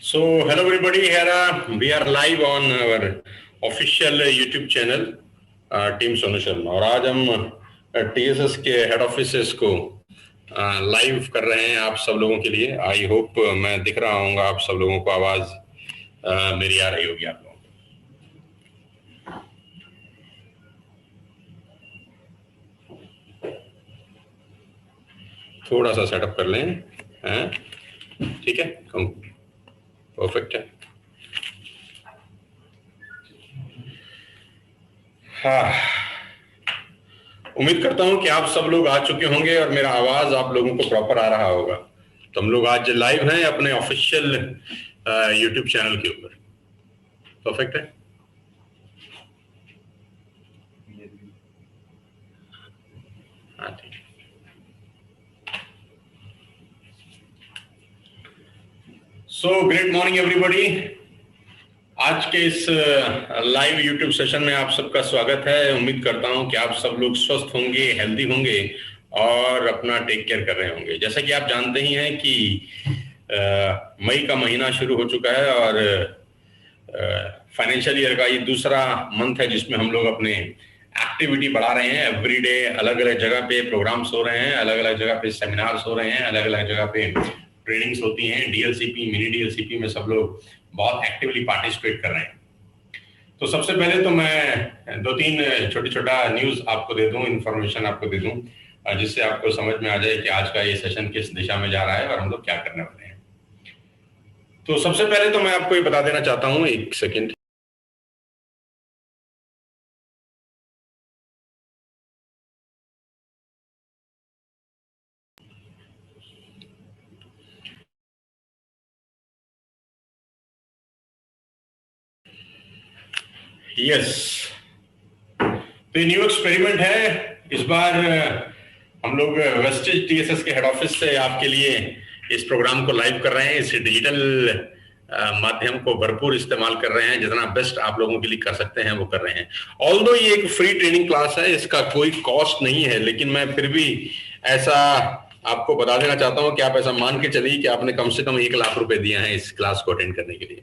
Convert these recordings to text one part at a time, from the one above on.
So, hello everybody. Here we are live on our official YouTube channel, Team Sonu Sharma. और आज हम TSS के head offices को live कर रहे हैं आप सब लोगों के लिए। आई होप मैं दिख रहा हूँ आप सब लोगों को, आवाज मेरी आ रही होगी आप लोगों को। थोड़ा सा सेटअप कर लें, ठीक है, परफेक्ट है। हाँ, उम्मीद करता हूं कि आप सब लोग आ चुके होंगे और मेरा आवाज आप लोगों को प्रॉपर आ रहा होगा। तो हम लोग आज लाइव हैं अपने ऑफिशियल यूट्यूब चैनल के ऊपर। परफेक्ट है। हाँ, ठीक है। So great morning everybody. आज के इस लाइव यूट्यूब सेशन में आप सबका स्वागत है। उम्मीद करता हूं कि आप सब लोग स्वस्थ होंगे, हेल्दी होंगे और अपना टेक केयर कर रहे होंगे। जैसा कि आप जानते ही हैं कि मई का महीना शुरू हो चुका है और फाइनेंशियल ईयर का ये दूसरा मंथ है जिसमें हम लोग अपने एक्टिविटी बढ़ा रहे हैं। एवरीडे अलग अलग जगह पे प्रोग्राम्स हो रहे हैं, अलग अलग जगह पे सेमिनार्स हो रहे हैं, अलग अलग जगह पे ट्रेनिंग्स होती हैं। डीएलसीपी, मिनी डीएलसीपी में सब लोग बहुत एक्टिवली पार्टिसिपेट कर रहे हैं। तो सबसे पहले तो मैं दो तीन छोटा न्यूज आपको दे दूं, इंफॉर्मेशन आपको दे दूं, जिससे आपको समझ में आ जाए कि आज का ये सेशन किस दिशा में जा रहा है और हम लोग क्या करने वाले हैं। तो सबसे पहले तो मैं आपको ये बता देना चाहता हूं, एक सेकेंड। यस, तो ये न्यू एक्सपेरिमेंट है। इस बार हम लोग वेस्टेज टीएसएस के हेड ऑफिस से आपके लिए इस प्रोग्राम को लाइव कर रहे हैं। इस डिजिटल माध्यम को भरपूर इस्तेमाल कर रहे हैं, जितना बेस्ट आप लोगों के लिए कर सकते हैं वो कर रहे हैं। ऑल्दो ये एक फ्री ट्रेनिंग क्लास है, इसका कोई कॉस्ट नहीं है, लेकिन मैं फिर भी ऐसा आपको बता देना चाहता हूं कि आप ऐसा मान के चलिए कि आपने कम से कम 1 लाख रुपए दिए हैं इस क्लास को अटेंड करने के लिए।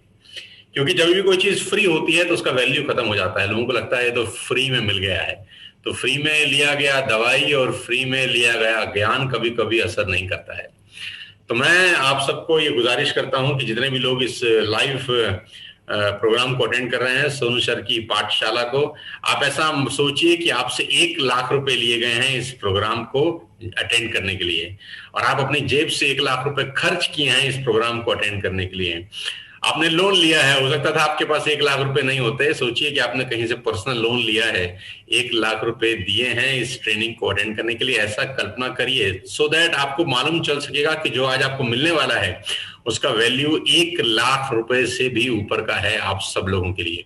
क्योंकि जब भी कोई चीज फ्री होती है तो उसका वैल्यू खत्म हो जाता है। लोगों को लगता है तो फ्री में मिल गया है। तो फ्री में लिया गया दवाई और फ्री में लिया गया ज्ञान कभी कभी असर नहीं करता है। तो मैं आप सबको ये गुजारिश करता हूं कि जितने भी लोग इस लाइव प्रोग्राम को अटेंड कर रहे हैं, सोनू सर की पाठशाला को, आप ऐसा सोचिए कि आपसे 1 लाख रुपए लिए गए हैं इस प्रोग्राम को अटेंड करने के लिए, और आप अपनी जेब से 1 लाख रुपए खर्च किए हैं इस प्रोग्राम को अटेंड करने के लिए। आपने लोन लिया है, हो सकता था आपके पास 1 लाख रुपए नहीं होते। सोचिए कि आपने कहीं से पर्सनल लोन लिया है, 1 लाख रुपए दिए हैं इस ट्रेनिंग को अटेंड करने के लिए। ऐसा कल्पना करिए, सो दैट आपको मालूम चल सकेगा कि जो आज आपको मिलने वाला है उसका वैल्यू 1 लाख रुपए से भी ऊपर का है आप सब लोगों के लिए।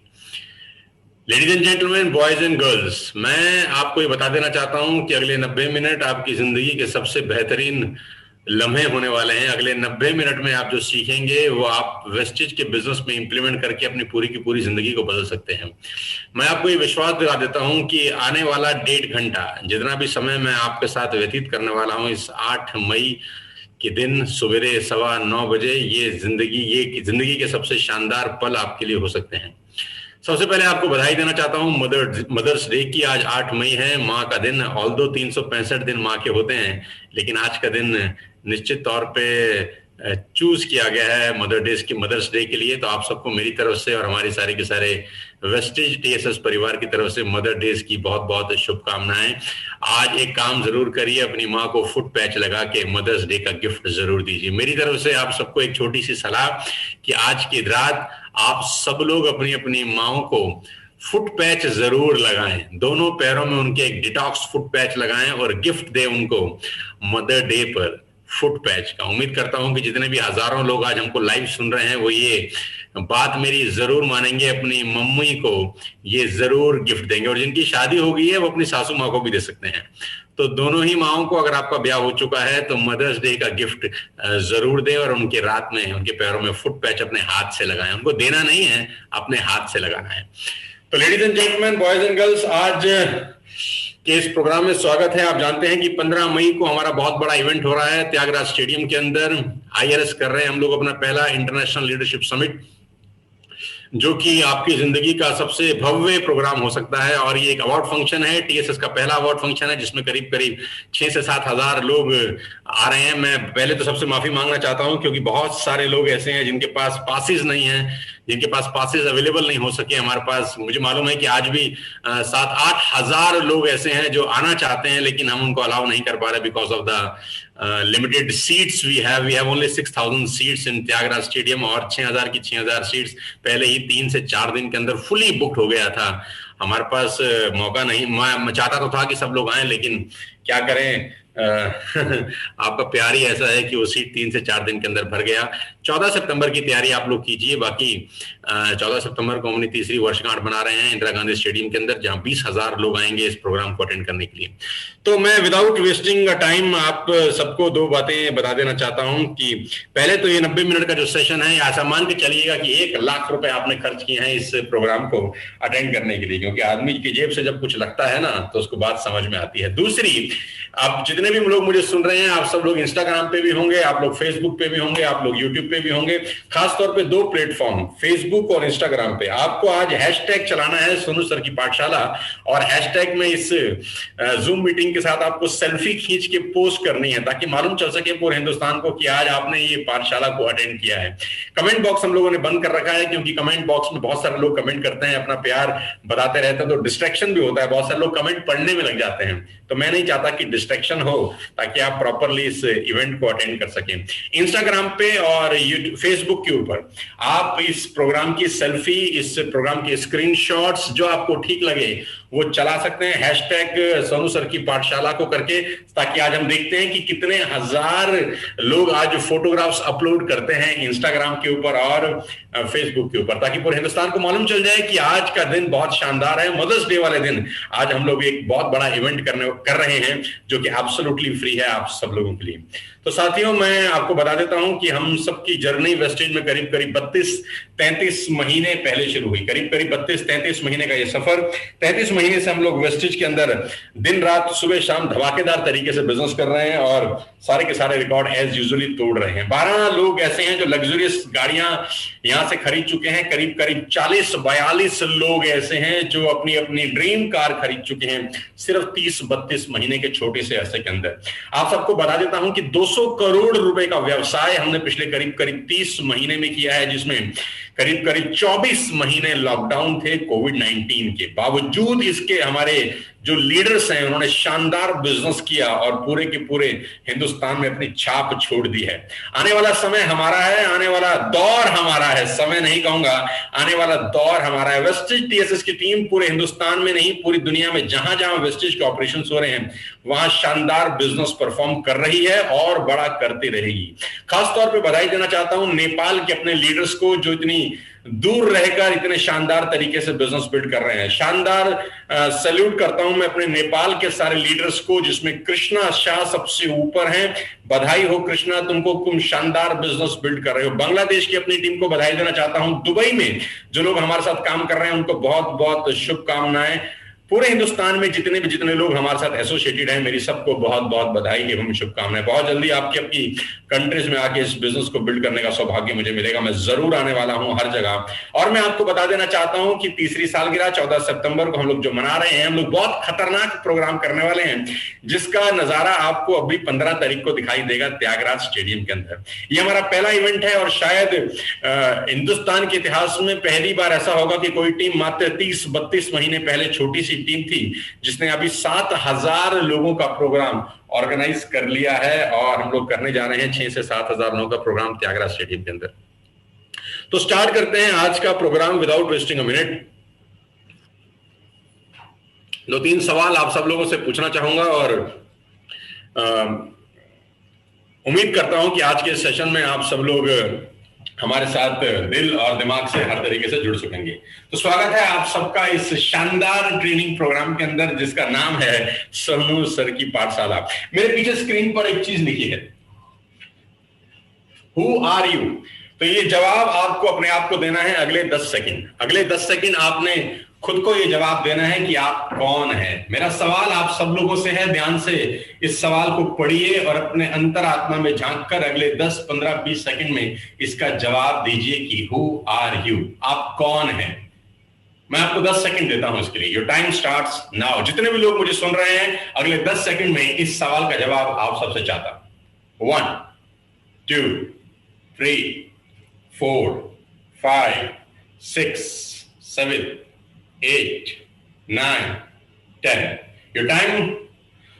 Ladies and gentleman, boys and girls, मैं आपको ये बता देना चाहता हूं कि अगले 90 मिनट आपकी जिंदगी के सबसे बेहतरीन लम्हे होने वाले हैं। अगले 90 मिनट में आप जो सीखेंगे वो आप वेस्टेज के बिजनेस में इंप्लीमेंट करके अपनी पूरी की पूरी जिंदगी को बदल सकते हैं। मैं आपको ये विश्वास दिला देता हूं कि आने वाला 1.5 घंटा, जितना भी समय मैं आपके साथ व्यतीत करने वाला हूं इस 8 मई के दिन सवेरे 9:15 बजे, ये जिंदगी के सबसे शानदार पल आपके लिए हो सकते हैं। सबसे पहले आपको बधाई देना चाहता हूं मदर्स डे की। आज 8 मई है, माँ का दिन। ऑल्दो 365 दिन माँ के होते हैं, लेकिन आज का दिन निश्चित तौर पे चूज किया गया है मदर्स डे के लिए। तो आप सबको मेरी तरफ से और हमारे सारे के सारे वेस्टेज टीएसएस परिवार की तरफ से मदर डेज की बहुत बहुत शुभकामनाएं। आज एक काम जरूर करिए, अपनी माँ को फुट पैच लगा के मदर्स डे का गिफ्ट जरूर दीजिए। मेरी तरफ से आप सबको एक छोटी सी सलाह कि आज की रात आप सब लोग अपनी अपनी माओ को फुट पैच जरूर लगाएं। दोनों पैरों में उनके एक डिटॉक्स फुट पैच लगाएं और गिफ्ट दें उनको मदर डे पर फुट पैच का। उम्मीद करता हूं कि जितने भी हजारों लोग आज हमको लाइव सुन रहे हैं वो ये बात मेरी जरूर मानेंगे, अपनी मम्मी को ये जरूर गिफ्ट देंगे। और जिनकी शादी हो गई है वो अपनी सासू माँ को भी दे सकते हैं। तो दोनों ही माओं को, अगर आपका ब्याह हो चुका है तो मदर्स डे का गिफ्ट जरूर दें और उनके रात में उनके पैरों में फुट पैच अपने हाथ से लगाएं। उनको देना नहीं है, अपने हाथ से लगाना है। तो ladies and gentleman, boys and girls, आज के इस प्रोग्राम में स्वागत है। आप जानते हैं कि 15 मई को हमारा बहुत बड़ा इवेंट हो रहा है त्यागराज स्टेडियम के अंदर। IRS कर रहे हैं हम लोग अपना पहला इंटरनेशनल लीडरशिप समिट, जो कि आपकी जिंदगी का सबसे भव्य प्रोग्राम हो सकता है। और ये एक अवार्ड फंक्शन है, TSS का पहला अवार्ड फंक्शन है, जिसमें करीब करीब 6 से 7 हजार लोग आ रहे हैं। मैं पहले तो सबसे माफी मांगना चाहता हूं, क्योंकि बहुत सारे लोग ऐसे हैं जिनके पास पासेस नहीं है, जिनके पास पासेस अवेलेबल नहीं हो सके हमारे पास। मुझे मालूम है कि आज भी 7-8 हजार लोग ऐसे हैं जो आना चाहते हैं, लेकिन हम उनको अलाउ नहीं कर पा रहे because of the limited seats we have only 6000 seats in Thyagaraj stadium. और 6000 की 6000 सीट्स पहले ही 3 से 4 दिन के अंदर फुली बुक्ड हो गया था। हमारे पास मौका नहीं, मैं चाहता तो था कि सब लोग आए, लेकिन क्या करें, आपका प्यार ही ऐसा है कि वो सीट 3 से 4 दिन के अंदर भर गया। 14 सितंबर की तैयारी आप लोग कीजिए। बाकी 14 सितंबर को हम अपनी तीसरी वर्षगांठ बना रहे हैं इंदिरा गांधी स्टेडियम के अंदर, जहां 20,000 लोग आएंगे इस प्रोग्राम को अटेंड करने के लिए। तो मैं विदाउट वेस्टिंग टाइम आप सबको 2 बातें बता देना चाहता हूं कि पहले तो ये 90 मिनट का जो सेशन है, ऐसा मान के चलिएगा कि 1 लाख रुपए आपने खर्च किए हैं इस प्रोग्राम को अटेंड करने के लिए, क्योंकि आदमी की जेब से जब कुछ लगता है ना तो उसको बात समझ में आती है। दूसरी, आप जितने भी लोग मुझे सुन रहे हैं, आप सब लोग इंस्टाग्राम पे भी होंगे, आप लोग फेसबुक पे भी होंगे, आप लोग यूट्यूब पे भी होंगे। खासतौर पे 2 प्लेटफॉर्म, फेसबुक और इंस्टाग्राम पे, आपको आज हैशटैग चलाना है सोनू सर की पाठशाला, और हैशटैग में इस जूम मीटिंग के साथ आपको सेल्फी खींच के पोस्ट करनी है, ताकि मालूम चल सके पूरे हिंदुस्तान को कि आज आपने ये पाठशाला को अटेंड किया है। कमेंट बॉक्स हम लोगों ने बंद कर रखा है, क्योंकि कमेंट बॉक्स में बहुत सारे लोग कमेंट करते हैं, अपना प्यार बताते रहते हैं, तो डिस्ट्रैक्शन भी होता है। बहुत सारे लोग कमेंट पढ़ने में लग जाते हैं, तो मैं नहीं चाहता कि डिस्ट्रैक्शन हो, ताकि आप प्रॉपरली इस इवेंट को अटेंड कर सकें। इंस्टाग्राम पे और फेसबुक के ऊपर आप इस प्रोग्राम की सेल्फी, इस प्रोग्राम की स्क्रीनशॉट्स जो आपको ठीक लगे वो चला सकते हैं, हैशटैग सोनू सर की पाठशाला को करके, ताकि आज हम देखते हैं कि कितने हजार लोग आज फोटोग्राफ्स अपलोड करते हैं इंस्टाग्राम के ऊपर और फेसबुक के ऊपर, ताकि पूरे हिंदुस्तान को मालूम चल जाए कि आज का दिन बहुत शानदार है। मदर्स डे वाले दिन आज हम लोग एक बहुत बड़ा इवेंट कर रहे हैं, जो कि एब्सोल्युटली फ्री है आप सब लोगों के लिए। तो साथियों, मैं आपको बता देता हूं कि हम सबकी जर्नी वेस्टेज में करीब करीब 32-33 महीने पहले शुरू हुई। करीब करीब 32-33 महीने का ये सफर, 33 महीने से हम लोग वेस्टेज के अंदर दिन रात सुबह शाम धमाकेदार तरीके से बिजनेस कर रहे हैं और सारे के सारे रिकॉर्ड एज यूजुअली तोड़ रहे हैं। 12 लोग ऐसे हैं जो लग्जरियस गाड़ियां यहां से खरीद चुके हैं। करीब करीब 40-42 लोग ऐसे हैं जो अपनी अपनी ड्रीम कार खरीद चुके हैं सिर्फ 30-32 महीने के छोटे से अरसे के अंदर। आप सबको बता देता हूं कि 200 करोड़ रुपए का व्यवसाय हमने पिछले करीब करीब 30 महीने में किया है, जिसमें करीब करीब 24 महीने लॉकडाउन थे कोविड-19 के। बावजूद इसके हमारे जो लीडर्स हैं उन्होंने शानदार बिजनेस किया और पूरे के पूरे हिंदुस्तान में अपनी छाप छोड़ दी है। आने वाला समय हमारा है, आने वाला दौर हमारा है, समय नहीं कहूंगा, आने वाला दौर हमारा है। वेस्टेज TSS की टीम पूरे हिंदुस्तान में नहीं, पूरी दुनिया में जहां जहां वेस्टेज के ऑपरेशन हो रहे हैं वहां शानदार बिजनेस परफॉर्म कर रही है और बड़ा करती रहेगी। खासतौर पर बधाई देना चाहता हूं नेपाल के अपने लीडर्स को, जो इतनी दूर रहकर इतने शानदार तरीके से बिजनेस बिल्ड कर रहे हैं। शानदार सैल्यूट करता हूं मैं अपने नेपाल के सारे लीडर्स को, जिसमें कृष्णा शाह सबसे ऊपर हैं। बधाई हो कृष्णा, तुम शानदार बिजनेस बिल्ड कर रहे हो। बांग्लादेश की अपनी टीम को बधाई देना चाहता हूं। दुबई में जो लोग हमारे साथ काम कर रहे हैं उनको बहुत बहुत शुभकामनाएं। पूरे हिंदुस्तान में जितने लोग हमारे साथ एसोसिएटेड हैं, मेरी सबको बहुत बहुत बधाई एवं शुभकामनाएं। बहुत जल्दी आपकी अपनी कंट्रीज में आके इस बिजनेस को बिल्ड करने का सौभाग्य मुझे मिलेगा। मैं जरूर आने वाला हूं हर जगह। और मैं आपको बता देना चाहता हूं कि तीसरी सालगिरह 14 सितंबर को हम लोग जो मना रहे हैं, हम लोग बहुत खतरनाक प्रोग्राम करने वाले हैं, जिसका नजारा आपको अभी 15 तारीख को दिखाई देगा त्यागराज स्टेडियम के अंदर। ये हमारा पहला इवेंट है और शायद हिंदुस्तान के इतिहास में पहली बार ऐसा होगा कि कोई टीम मात्र 30-32 महीने पहले छोटी सी टीम थी जिसने अभी 7,000 लोगों का प्रोग्राम ऑर्गेनाइज कर लिया है, और हम लोग करने जा रहे हैं 6 से 7,000 लोगों का प्रोग्राम त्यागराज स्टेडियम के अंदर। तो स्टार्ट करते हैं आज का programme without wasting a minute. 2-3 सवाल आप सब लोगों से पूछना चाहूंगा और उम्मीद करता हूं कि आज के सेशन में आप सब लोग हमारे साथ दिल और दिमाग से हर तरीके से जुड़ सकेंगे। तो स्वागत है आप सबका इस शानदार ट्रेनिंग प्रोग्राम के अंदर, जिसका नाम है सोनू सर की पाठशाला। मेरे पीछे स्क्रीन पर एक चीज लिखी है, हु आर यू। तो ये जवाब आपको अपने आप को देना है अगले 10 सेकंड। अगले 10 सेकंड आपने खुद को ये जवाब देना है कि आप कौन हैं। मेरा सवाल आप सब लोगों से है, ध्यान से इस सवाल को पढ़िए और अपने अंतरात्मा में झांककर अगले 10, 15, 20 सेकंड में इसका जवाब दीजिए कि हु आर यू, आप कौन हैं। मैं आपको 10 सेकंड देता हूं इसके लिए। Your time starts now. जितने भी लोग मुझे सुन रहे हैं, अगले 10 सेकंड में इस सवाल का जवाब आप सबसे चाहता हूं। 1, 2, 3, 4, 5, 6, 7, 8, 9, 10। Your time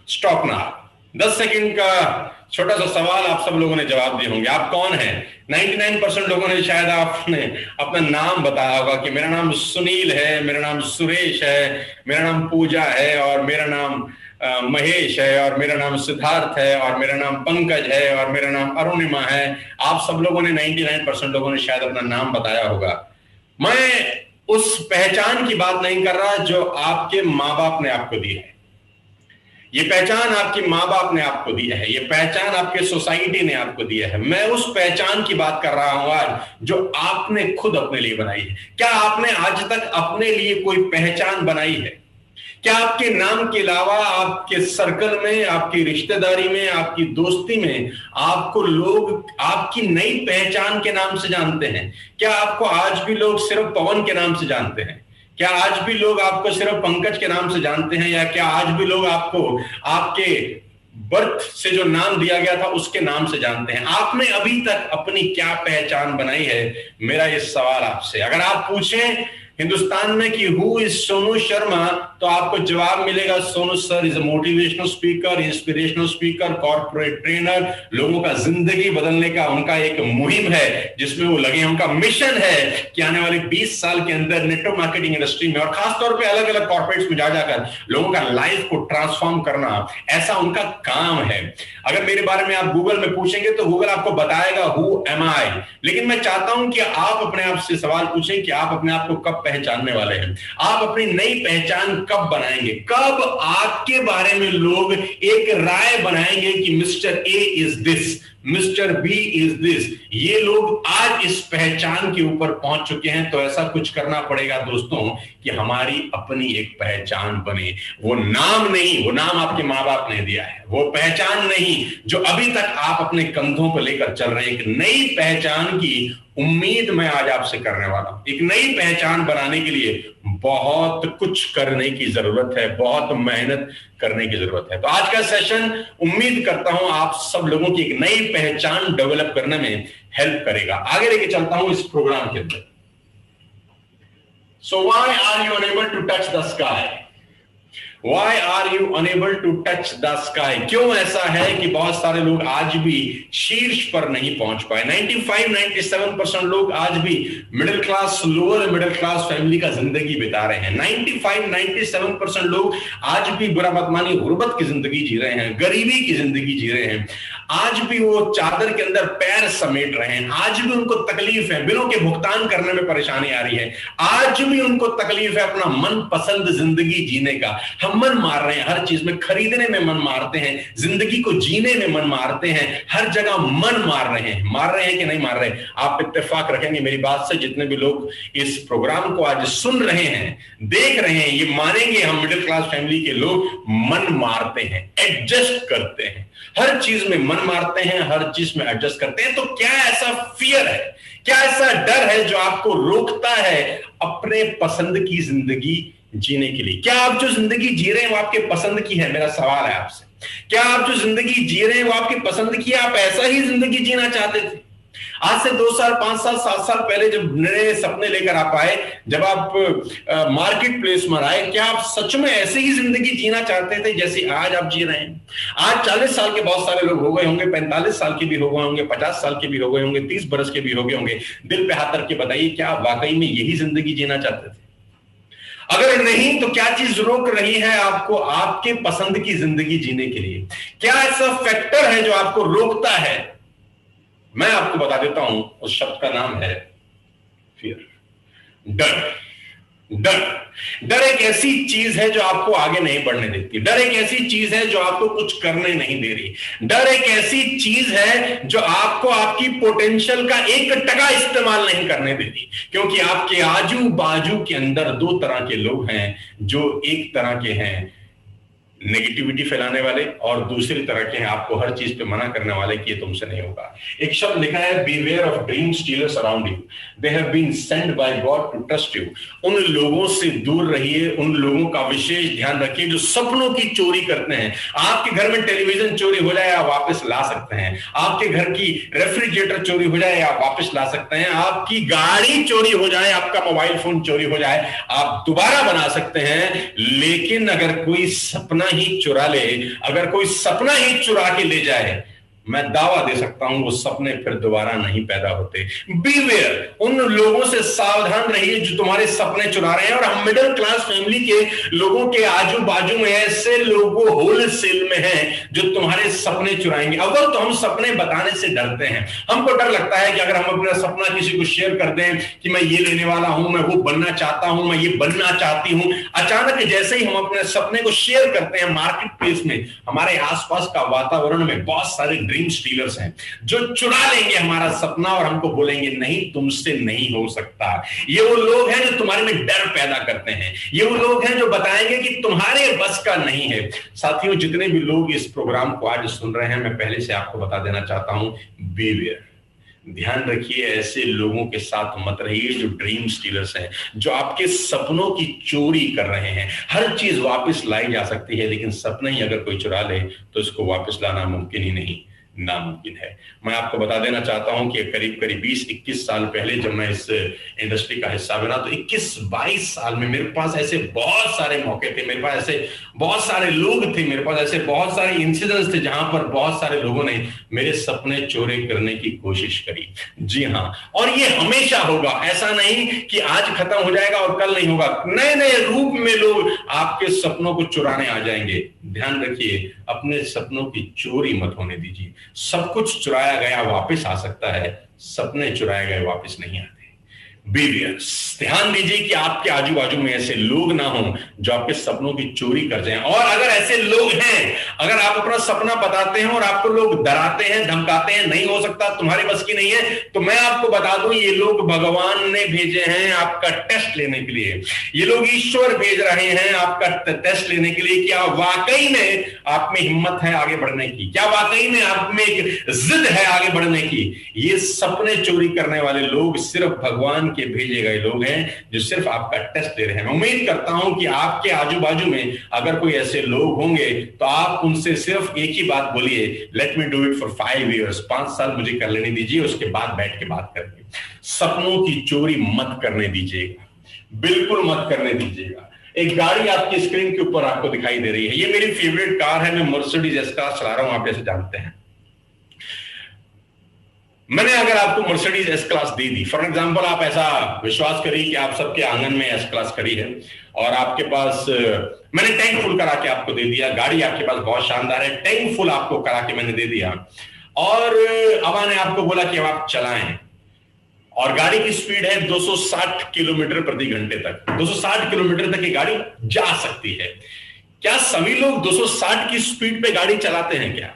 stop now. 10 second का छोटा सा सवाल आप सब लोगों ने जवाब दिए होंगे। आप कौन हैं? 99% लोगों ने शायद आपने अपना नाम बताया होगा कि मेरा नाम सुनील है, मेरा नाम सुरेश है, मेरा नाम पूजा है, और मेरा नाम महेश है, और मेरा नाम सिद्धार्थ है, और मेरा नाम पंकज है, और मेरा नाम अरुणिमा है। आप सब लोगों ने 99% लोगों ने शायद अपना नाम बताया होगा। मैं उस पहचान की बात नहीं कर रहा जो आपके माँ बाप ने आपको दी है। ये पहचान आपके माँ बाप ने आपको दी है, ये पहचान आपके सोसाइटी ने आपको दिया है। मैं उस पहचान की बात कर रहा हूं आज जो आपने खुद अपने लिए बनाई है। क्या आपने आज तक अपने लिए कोई पहचान बनाई है? क्या आपके नाम के अलावा आपके सर्कल में, आपकी रिश्तेदारी में, आपकी दोस्ती में आपको लोग आपकी नई पहचान के नाम से जानते हैं? क्या आपको आज भी लोग सिर्फ पवन के नाम से जानते हैं? क्या आज भी लोग आपको सिर्फ पंकज के नाम से जानते हैं? या क्या आज भी लोग आपको आपके बर्थ से जो नाम दिया गया था उसके नाम से जानते हैं? आपने अभी तक अपनी क्या पहचान बनाई है? मेरा ये सवाल आपसे। अगर आप पूछें हिंदुस्तान में कि हु इज सोनू शर्मा, तो आपको जवाब मिलेगा Sonu sir is a motivational speaker, inspirational speaker, corporate trainer. लोगों का जिंदगी बदलने का उनका एक मुहिम है जिसमें वो लगे। उनका मिशन है कि आने वाले 20 साल के अंदर नेटवर्क मार्केटिंग इंडस्ट्री में और खासतौर पे अलग अलग कॉर्पोरेट्स में जा जाकर लोगों का लाइफ को ट्रांसफॉर्म करना, ऐसा उनका काम है। अगर मेरे बारे में आप गूगल में पूछेंगे तो गूगल आपको बताएगा हु एम आई। लेकिन मैं चाहता हूं कि आप अपने आप से सवाल पूछें कि आप अपने आप को कब पहचानने वाले हैं? आप अपनी नई पहचान कब बनाएंगे? कब आपके बारे में लोग एक राय बनाएंगे कि mister A is this, mister B is this? ये लोग आज इस पहचान के ऊपर पहुंच चुके हैं। तो ऐसा कुछ करना पड़ेगा दोस्तों कि हमारी अपनी एक पहचान बने। वो नाम नहीं, वो नाम आपके माँ बाप ने दिया है, वो पहचान नहीं जो अभी तक आप अपने कंधों पर लेकर चल रहे हैं। एक नई पहचान की उम्मीद मैं आज आपसे करने वाला हूं। एक नई पहचान बनाने के लिए बहुत कुछ करने की जरूरत है, बहुत मेहनत करने की जरूरत है। तो आज का सेशन उम्मीद करता हूं आप सब लोगों की एक नई पहचान डेवलप करने में हेल्प करेगा। आगे लेके चलता हूं इस प्रोग्राम के अंदर। So why are you unable to touch the sky? Why are you unable to touch the sky? क्यों ऐसा है कि बहुत सारे लोग आज भी शीर्ष पर नहीं पहुंच पाए? 95-97% लोग आज भी middle class, lower middle class family का जिंदगी बिता रहे हैं। 95-97% लोग आज भी, बुरा मत मानिए, गुर्बत की जिंदगी जी रहे हैं, गरीबी की जिंदगी जी रहे हैं। आज भी वो चादर के अंदर पैर समेट रहे हैं। आज भी उनको तकलीफ है, बिलों के भुगतान करने में परेशानी आ रही है। आज भी उनको तकलीफ है अपना मनपसंद जिंदगी जीने का। हम मन मार रहे हैं, हर चीज में खरीदने में मन मारते हैं, जिंदगी को जीने में मन मारते हैं, हर जगह मन मार रहे हैं कि नहीं मार रहे? आप इत्तेफाक रखेंगे मेरी बात से, जितने भी लोग इस प्रोग्राम को आज सुन रहे हैं, देख रहे हैं, ये मानेंगे हम मिडिल क्लास फैमिली के लोग मन मारते हैं, एडजस्ट करते हैं, हर चीज में मन मारते हैं, हर चीज में एडजस्ट करते हैं। तो क्या ऐसा फियर है, क्या ऐसा डर है जो आपको रोकता है अपने पसंद की जिंदगी जीने के लिए? क्या आप जो जिंदगी जी रहे हैं वो आपके पसंद की है? मेरा सवाल है आपसे। क्या आप जो जिंदगी जी रहे हैं वो आपकी पसंद की है? आप ऐसा ही जिंदगी जीना चाहते थे? आज से 2 साल, 5 साल, 7 साल पहले जब नए सपने लेकर आप आए, जब आप मार्केट प्लेस में आए, क्या आप सच में ऐसे ही जिंदगी जीना चाहते थे जैसे आज आप जी रहे हैं? आज 40 साल के बहुत सारे लोग हो गए होंगे, 45 साल के भी हो गए होंगे, 50 साल के भी हो गए होंगे, 30 बरस के भी हो गए होंगे। दिल पे हाथ रख के बताइए, क्या आप वाकई में यही जिंदगी जीना चाहते थे? अगर नहीं तो क्या चीज रोक रही है आपको आपके पसंद की जिंदगी जीने के लिए? क्या ऐसा फैक्टर है जो आपको रोकता है? मैं आपको बता देता हूं, उस शब्द का नाम है फियर, डर। डर। डर एक ऐसी चीज है जो आपको आगे नहीं बढ़ने देती। डर एक ऐसी चीज है जो आपको कुछ करने नहीं दे रही। डर एक ऐसी चीज है जो आपको आपकी पोटेंशियल का 1% इस्तेमाल नहीं करने देती, क्योंकि आपके आजू बाजू के अंदर दो तरह के लोग हैं। जो एक तरह के हैं नेगेटिविटी फैलाने वाले, और दूसरी तरह के हैं आपको हर चीज पे मना करने वाले कि ये तुमसे नहीं होगा। एक शब्द लिखा है, beware of dream stealers around you, they have been sent by God to trust you. उन लोगों से दूर रहिए, उन लोगों का विशेष ध्यान रखिए जो सपनों की चोरी करते हैं। आपके घर में टेलीविजन चोरी हो जाए आप वापस ला सकते हैं, आपके घर की रेफ्रिजरेटर चोरी हो जाए आप वापस ला सकते हैं, आपकी गाड़ी चोरी हो जाए, आपका मोबाइल फोन चोरी हो जाए आप दोबारा बना सकते हैं। लेकिन अगर कोई सपना ही चुरा ले, अगर कोई सपना ही चुरा के ले जाए, मैं दावा दे सकता हूं वो सपने फिर दोबारा नहीं पैदा होते। बीवेयर, उन लोगों से सावधान रहिए जो तुम्हारे सपने चुरा रहे हैं। और हम मिडिल क्लास फैमिली के लोगों के आजू बाजू में ऐसे लोगों होलसेल में हैं जो तुम्हारे सपने चुराएंगे। अव्वल तो हम सपने बताने से डरते हैं। हमको डर लगता है कि अगर हम अपना सपना किसी को शेयर कर दें कि मैं ये लेने वाला हूं, मैं वो बनना चाहता हूं, मैं ये बनना चाहती हूं, अचानक जैसे ही हम अपने सपने को शेयर करते हैं मार्केट प्लेस में, हमारे आसपास का वातावरण में बहुत सारे ड्रीम स्टीलर्स हैं जो चुरा लेंगे हमारा सपना और हमको बोलेंगे नहीं, तुमसे नहीं हो सकता। ये वो लोग हैं जो तुम्हारे में डर पैदा करते हैं। ये वो लोग हैं जो बताएंगे कि तुम्हारे बस का नहीं है। साथियों, जितने भी लोग इस प्रोग्राम को आज सुन रहे हैं, मैं पहले से आपको बता देना चाहता हूं, बीवेयर, ध्यान रखिए, ऐसे लोगों के साथ मत रहिए जो ड्रीम स्टीलर्स हैं, जो आपके सपनों की चोरी कर रहे हैं। हर चीज वापस लाई जा सकती है, लेकिन सपना ही अगर कोई चुरा ले तो इसको वापस लाना मुमकिन ही नहीं, नामुमकिन है। मैं आपको बता देना चाहता हूं कि करीब 20-21 साल पहले जब मैं इस इंडस्ट्री का हिस्सा बना, तो 21-22 साल में मेरे पास ऐसे बहुत सारे मौके थे, मेरे पास ऐसे बहुत सारे लोग थे, मेरे पास ऐसे बहुत सारे इंसिडेंट्स थे जहां पर बहुत सारे लोगों ने मेरे सपने चोरी करने की कोशिश करी। जी हां, और ये हमेशा होगा, ऐसा नहीं कि आज खत्म हो जाएगा और कल नहीं होगा। नए नए रूप में लोग आपके सपनों को चुराने आ जाएंगे। ध्यान रखिए, अपने सपनों की चोरी मत होने दीजिए। सब कुछ चुराया गया वापस आ सकता है, सपने चुराए गए वापस नहीं आते। बीवियर्स, ध्यान दीजिए कि आपके आजू बाजू में ऐसे लोग ना हों जो आपके सपनों की चोरी कर जाएं। और अगर ऐसे लोग हैं, अगर आप अपना सपना बताते हैं और आपको लोग डराते हैं, धमकाते हैं, नहीं हो सकता, तुम्हारे बस की नहीं है, तो मैं आपको बता दूं, ये लोग भगवान ने भेजे हैं आपका टेस्ट लेने के लिए। ये लोग ईश्वर भेज रहे हैं आपका टेस्ट लेने के लिए। क्या वाकई में आप में हिम्मत है आगे बढ़ने की? क्या वाकई में आप में एक जिद है आगे बढ़ने की? ये सपने चोरी करने वाले लोग सिर्फ भगवान के भेजे गए लोग हैं जो सिर्फ आपका टेस्ट ले रहे हैं। मैं उम्मीद करता हूं कि आपके आजू बाजू में अगर कोई ऐसे लोग होंगे तो आप उनसे सिर्फ एक ही बात बोलिए, let me do it for 5 years, 5 साल मुझे कर लेने दीजिए, उसके बाद बैठ के बात करेंगे। सपनों की चोरी मत करने दीजिएगा, बिल्कुल मत करने दीजिएगा। एक गाड़ी आपकी स्क्रीन के ऊपर आपको दिखाई दे रही है, ये मेरी फेवरेट कार है, मैं मर्सिडीज एस क्लास चला रहा हूं, आप जैसे जानते हैं। मैंने अगर आपको Mercedes S class they the, for example, आप ऐसा विश्वास करिए कि आप सबके आंगन में एस क्लास खड़ी है और आपके पास, मैंने टैंक फुल करा के आपको दे दिया, गाड़ी आपके पास बहुत शानदार है, टैंक फुल आपको करा के मैंने दे दिया, और अब मैंने आपको बोला कि अब आप चलाएं, और गाड़ी की स्पीड है 260 किलोमीटर प्रति घंटे तक। 260 किलोमीटर तक ये गाड़ी जा सकती है। क्या सभी लोग 260 की स्पीड पे गाड़ी चलाते हैं? क्या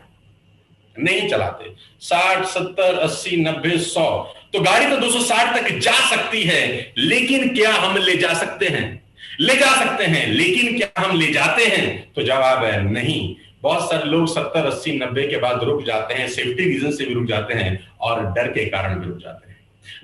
नहीं चलाते। 60, 70, 80, 90, 100, तो गाड़ी तो 260 तक जा सकती है, लेकिन क्या हम ले जा सकते हैं? ले जा सकते हैं, लेकिन क्या हम ले जाते हैं? तो जवाब है नहीं। बहुत सारे लोग 70, 80, 90 के बाद रुक जाते हैं, सेफ्टी रीजन से भी रुक जाते हैं और डर के कारण भी रुक जाते हैं।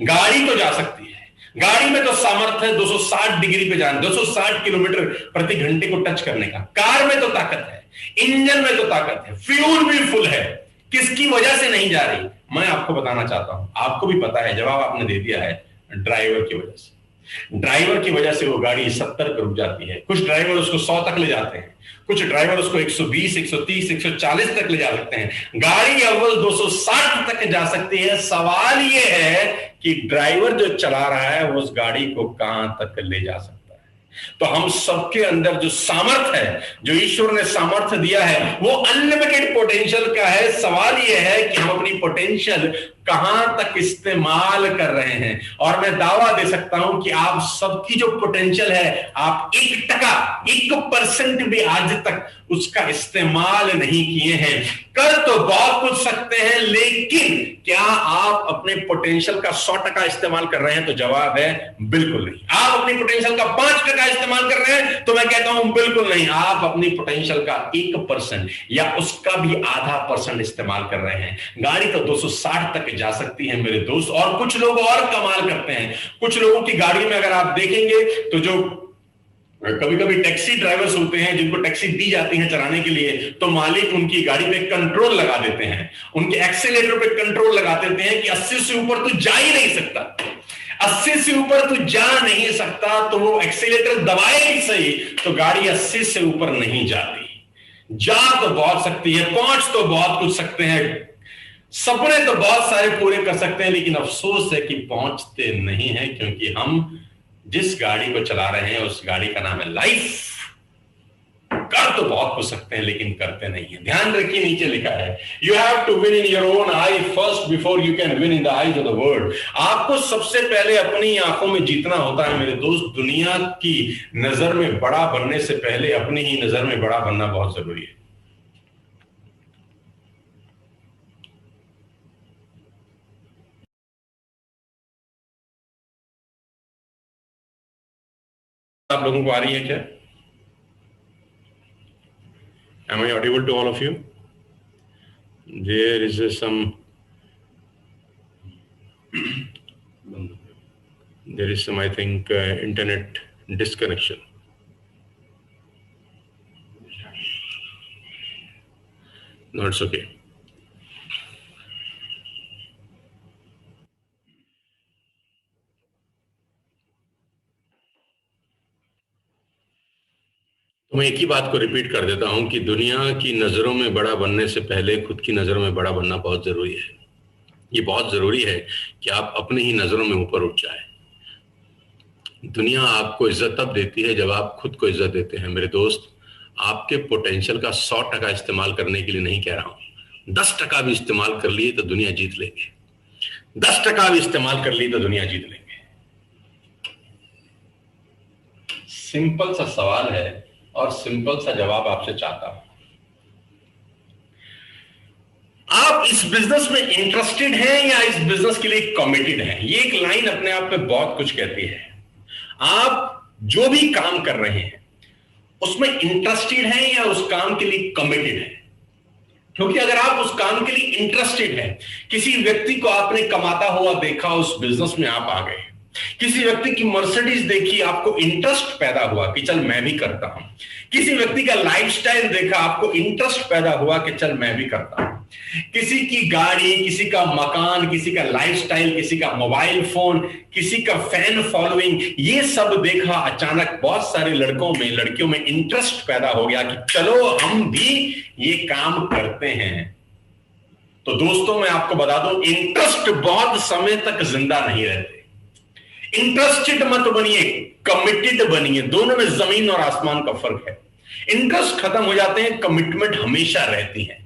गाड़ी तो जा सकती है, गाड़ी में तो सामर्थ्य है 260 डिग्री पे जाने, 260 किलोमीटर प्रति घंटे को टच करने का। कार में तो ताकत है, इंजन में तो ताकत है, फ्यूल भी फुल है, किसकी वजह से नहीं जा रही? मैं आपको बताना चाहता हूं, आपको भी पता है, जवाब आपने दे दिया है, ड्राइवर की वजह से। ड्राइवर की वजह से वो गाड़ी 70 पर रुक जाती है। कुछ ड्राइवर उसको 100 तक ले जाते हैं, कुछ ड्राइवर उसको 120, 130, 140 तक ले जा सकते हैं। गाड़ी अव्वल 260 तक जा सकती है। सवाल ये है कि ड्राइवर जो चला रहा है वो उस गाड़ी को कहां तक ले जा सकता है। तो हम सबके अंदर जो सामर्थ्य है, जो ईश्वर ने सामर्थ्य दिया है, वो अनलिमिटेड पोटेंशियल का है। सवाल यह है कि हम अपनी पोटेंशियल कहां तक इस्तेमाल कर रहे हैं। और मैं दावा दे सकता हूं कि आप सबकी जो पोटेंशियल है, आप 1%, 1% भी आज तक उसका इस्तेमाल नहीं किए हैं। कर तो बहुत कुछ सकते हैं, लेकिन क्या आप अपने पोटेंशियल का 100% इस्तेमाल कर रहे हैं? तो जवाब है बिल्कुल नहीं। आप अपनी पोटेंशियल का 5% इस्तेमाल कर रहे हैं? तो मैं कहता हूं बिल्कुल नहीं। आप अपनी पोटेंशियल का 1% या उसका भी आधा % इस्तेमाल कर रहे हैं। गाड़ी तो 260 तक जा सकती है मेरे दोस्त, और कुछ लोग और कमाल करते हैं। कुछ लोगों की गाड़ी में अगर आप देखेंगे तो जो कभी कभी टैक्सी ड्राइवर्स होते हैं, जिनको टैक्सी दी जाती है चलाने के लिए, तो मालिक उनकी गाड़ी पे कंट्रोल लगा देते हैं, उनके एक्सीलेटर पे कंट्रोल लगा देते हैं कि 80 से ऊपर तो जा ही नहीं सकता, 80 से ऊपर तो जा नहीं सकता। तो वो एक्सीलेटर दबाए ही सही, तो गाड़ी 80 से ऊपर नहीं जाती। जा तो बहुत सकती है, पहुंच तो बहुत कुछ सकते हैं, सपने तो बहुत सारे पूरे कर सकते हैं, लेकिन अफसोस है कि पहुंचते नहीं है, क्योंकि हम जिस गाड़ी को चला रहे हैं उस गाड़ी का नाम है लाइफ। कर तो बहुत कुछ सकते हैं, लेकिन करते नहीं है। ध्यान रखिए, नीचे लिखा है you have to win in your own eye first before you can win in the eyes of the world. आपको सबसे पहले अपनी आंखों में जीतना होता है मेरे दोस्त। दुनिया की नजर में बड़ा बनने से पहले अपनी ही नजर में बड़ा बनना बहुत जरूरी है। आप लोगों को आ रही है क्या? Am I audible to all of you? There is some I think internet disconnection. No, it's okay. तो मैं एक ही बात को रिपीट कर देता हूं कि दुनिया की नजरों में बड़ा बनने से पहले खुद की नजरों में बड़ा बनना बहुत जरूरी है। ये बहुत जरूरी है कि आप अपनी ही नजरों में ऊपर उठ जाए। दुनिया आपको इज्जत तब देती है जब आप खुद को इज्जत देते हैं मेरे दोस्त। आपके पोटेंशियल का 100% इस्तेमाल करने के लिए नहीं कह रहा हूं, 10% भी इस्तेमाल कर लिए तो दुनिया जीत लेंगे। 10% भी इस्तेमाल कर लिए तो दुनिया जीत लेंगे। सिंपल सा सवाल है और सिंपल सा जवाब आपसे चाहता हूं। आप इस बिजनेस में इंटरेस्टेड हैं या इस बिजनेस के लिए कमिटेड हैं? ये एक लाइन अपने आप में बहुत कुछ कहती है। आप जो भी काम कर रहे हैं उसमें इंटरेस्टेड हैं या उस काम के लिए कमिटेड हैं? क्योंकि अगर आप उस काम के लिए इंटरेस्टेड हैं, किसी व्यक्ति को आपने कमाता हुआ देखा, उस बिजनेस में आप आ गए, किसी व्यक्ति की मर्सिडीज देखी, आपको इंटरेस्ट पैदा हुआ कि चल मैं भी करता हूं, किसी व्यक्ति का लाइफस्टाइल देखा, आपको इंटरेस्ट पैदा हुआ कि चल मैं भी करता हूं, किसी की गाड़ी, किसी का मकान, किसी का लाइफस्टाइल, किसी का मोबाइल फोन, किसी का फैन फॉलोइंग, ये सब देखा, अचानक बहुत सारे लड़कों में, लड़कियों में इंटरेस्ट पैदा हो गया कि चलो हम भी ये काम करते हैं। तो दोस्तों मैं आपको बता दूं, इंटरेस्ट बहुत समय तक जिंदा नहीं रहते। इंटरेस्टेड मत बनिए, कमिटेड बनिए। दोनों में जमीन और आसमान का फर्क है। इंटरेस्ट खत्म हो जाते हैं, कमिटमेंट हमेशा रहती है।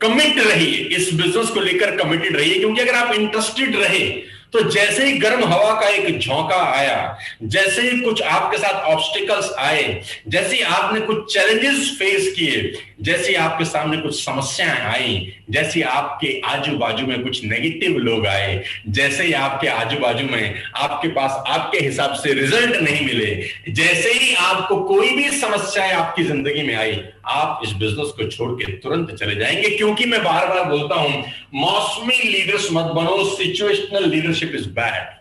कमिट रहिए, इस बिजनेस को लेकर कमिटेड रहिए, क्योंकि अगर आप इंटरेस्टेड रहे तो जैसे ही गर्म हवा का एक झोंका आया, जैसे ही कुछ आपके साथ ऑब्स्टिकल्स आए, जैसे ही आपने कुछ चैलेंजेस फेस किए, जैसे ही आपके सामने कुछ समस्याएं आई, जैसे ही आपके आजू बाजू में कुछ नेगेटिव लोग आए, जैसे ही आपके आजू बाजू में आपके पास आपके हिसाब से रिजल्ट नहीं मिले, जैसे ही आपको कोई भी समस्याएं आपकी जिंदगी में आई, आप इस बिजनेस को छोड़ के तुरंत चले जाएंगे। क्योंकि मैं बार बार बोलता हूं, मौसमी लीडर्स मत बनो, सिचुएशनल लीडरशिप इज बैड।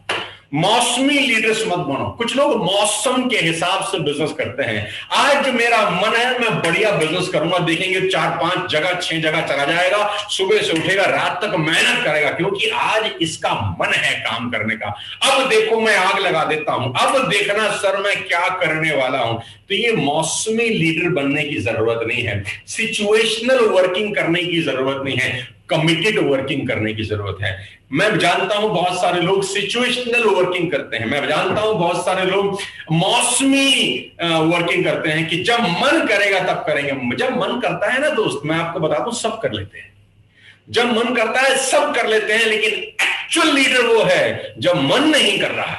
मौसमी लीडर्स मत बनो। कुछ लोग मौसम के हिसाब से बिजनेस करते हैं। आज जो मेरा मन है मैं बढ़िया बिजनेस करूंगा, देखेंगे 4-5 जगह 6 जगह चला जाएगा, सुबह से उठेगा, रात तक मेहनत करेगा, क्योंकि आज इसका मन है काम करने का। अब देखो मैं आग लगा देता हूं, अब देखना सर मैं क्या करने वाला हूं। तो ये मौसमी लीडर बनने की जरूरत नहीं है, सिचुएशनल वर्किंग करने की जरूरत नहीं है, कमिटेड वर्किंग करने की जरूरत है। मैं जानता हूं बहुत सारे लोग सिचुएशनल वर्किंग करते हैं, मैं जानता हूं बहुत सारे लोग मौसमी वर्किंग करते हैं कि जब मन करेगा तब करेंगे। जब मन करता है ना दोस्त, मैं आपको बता दूं सब कर लेते हैं। जब मन करता है सब कर लेते हैं, लेकिन एक्चुअल लीडर वो है जब मन नहीं कर रहा,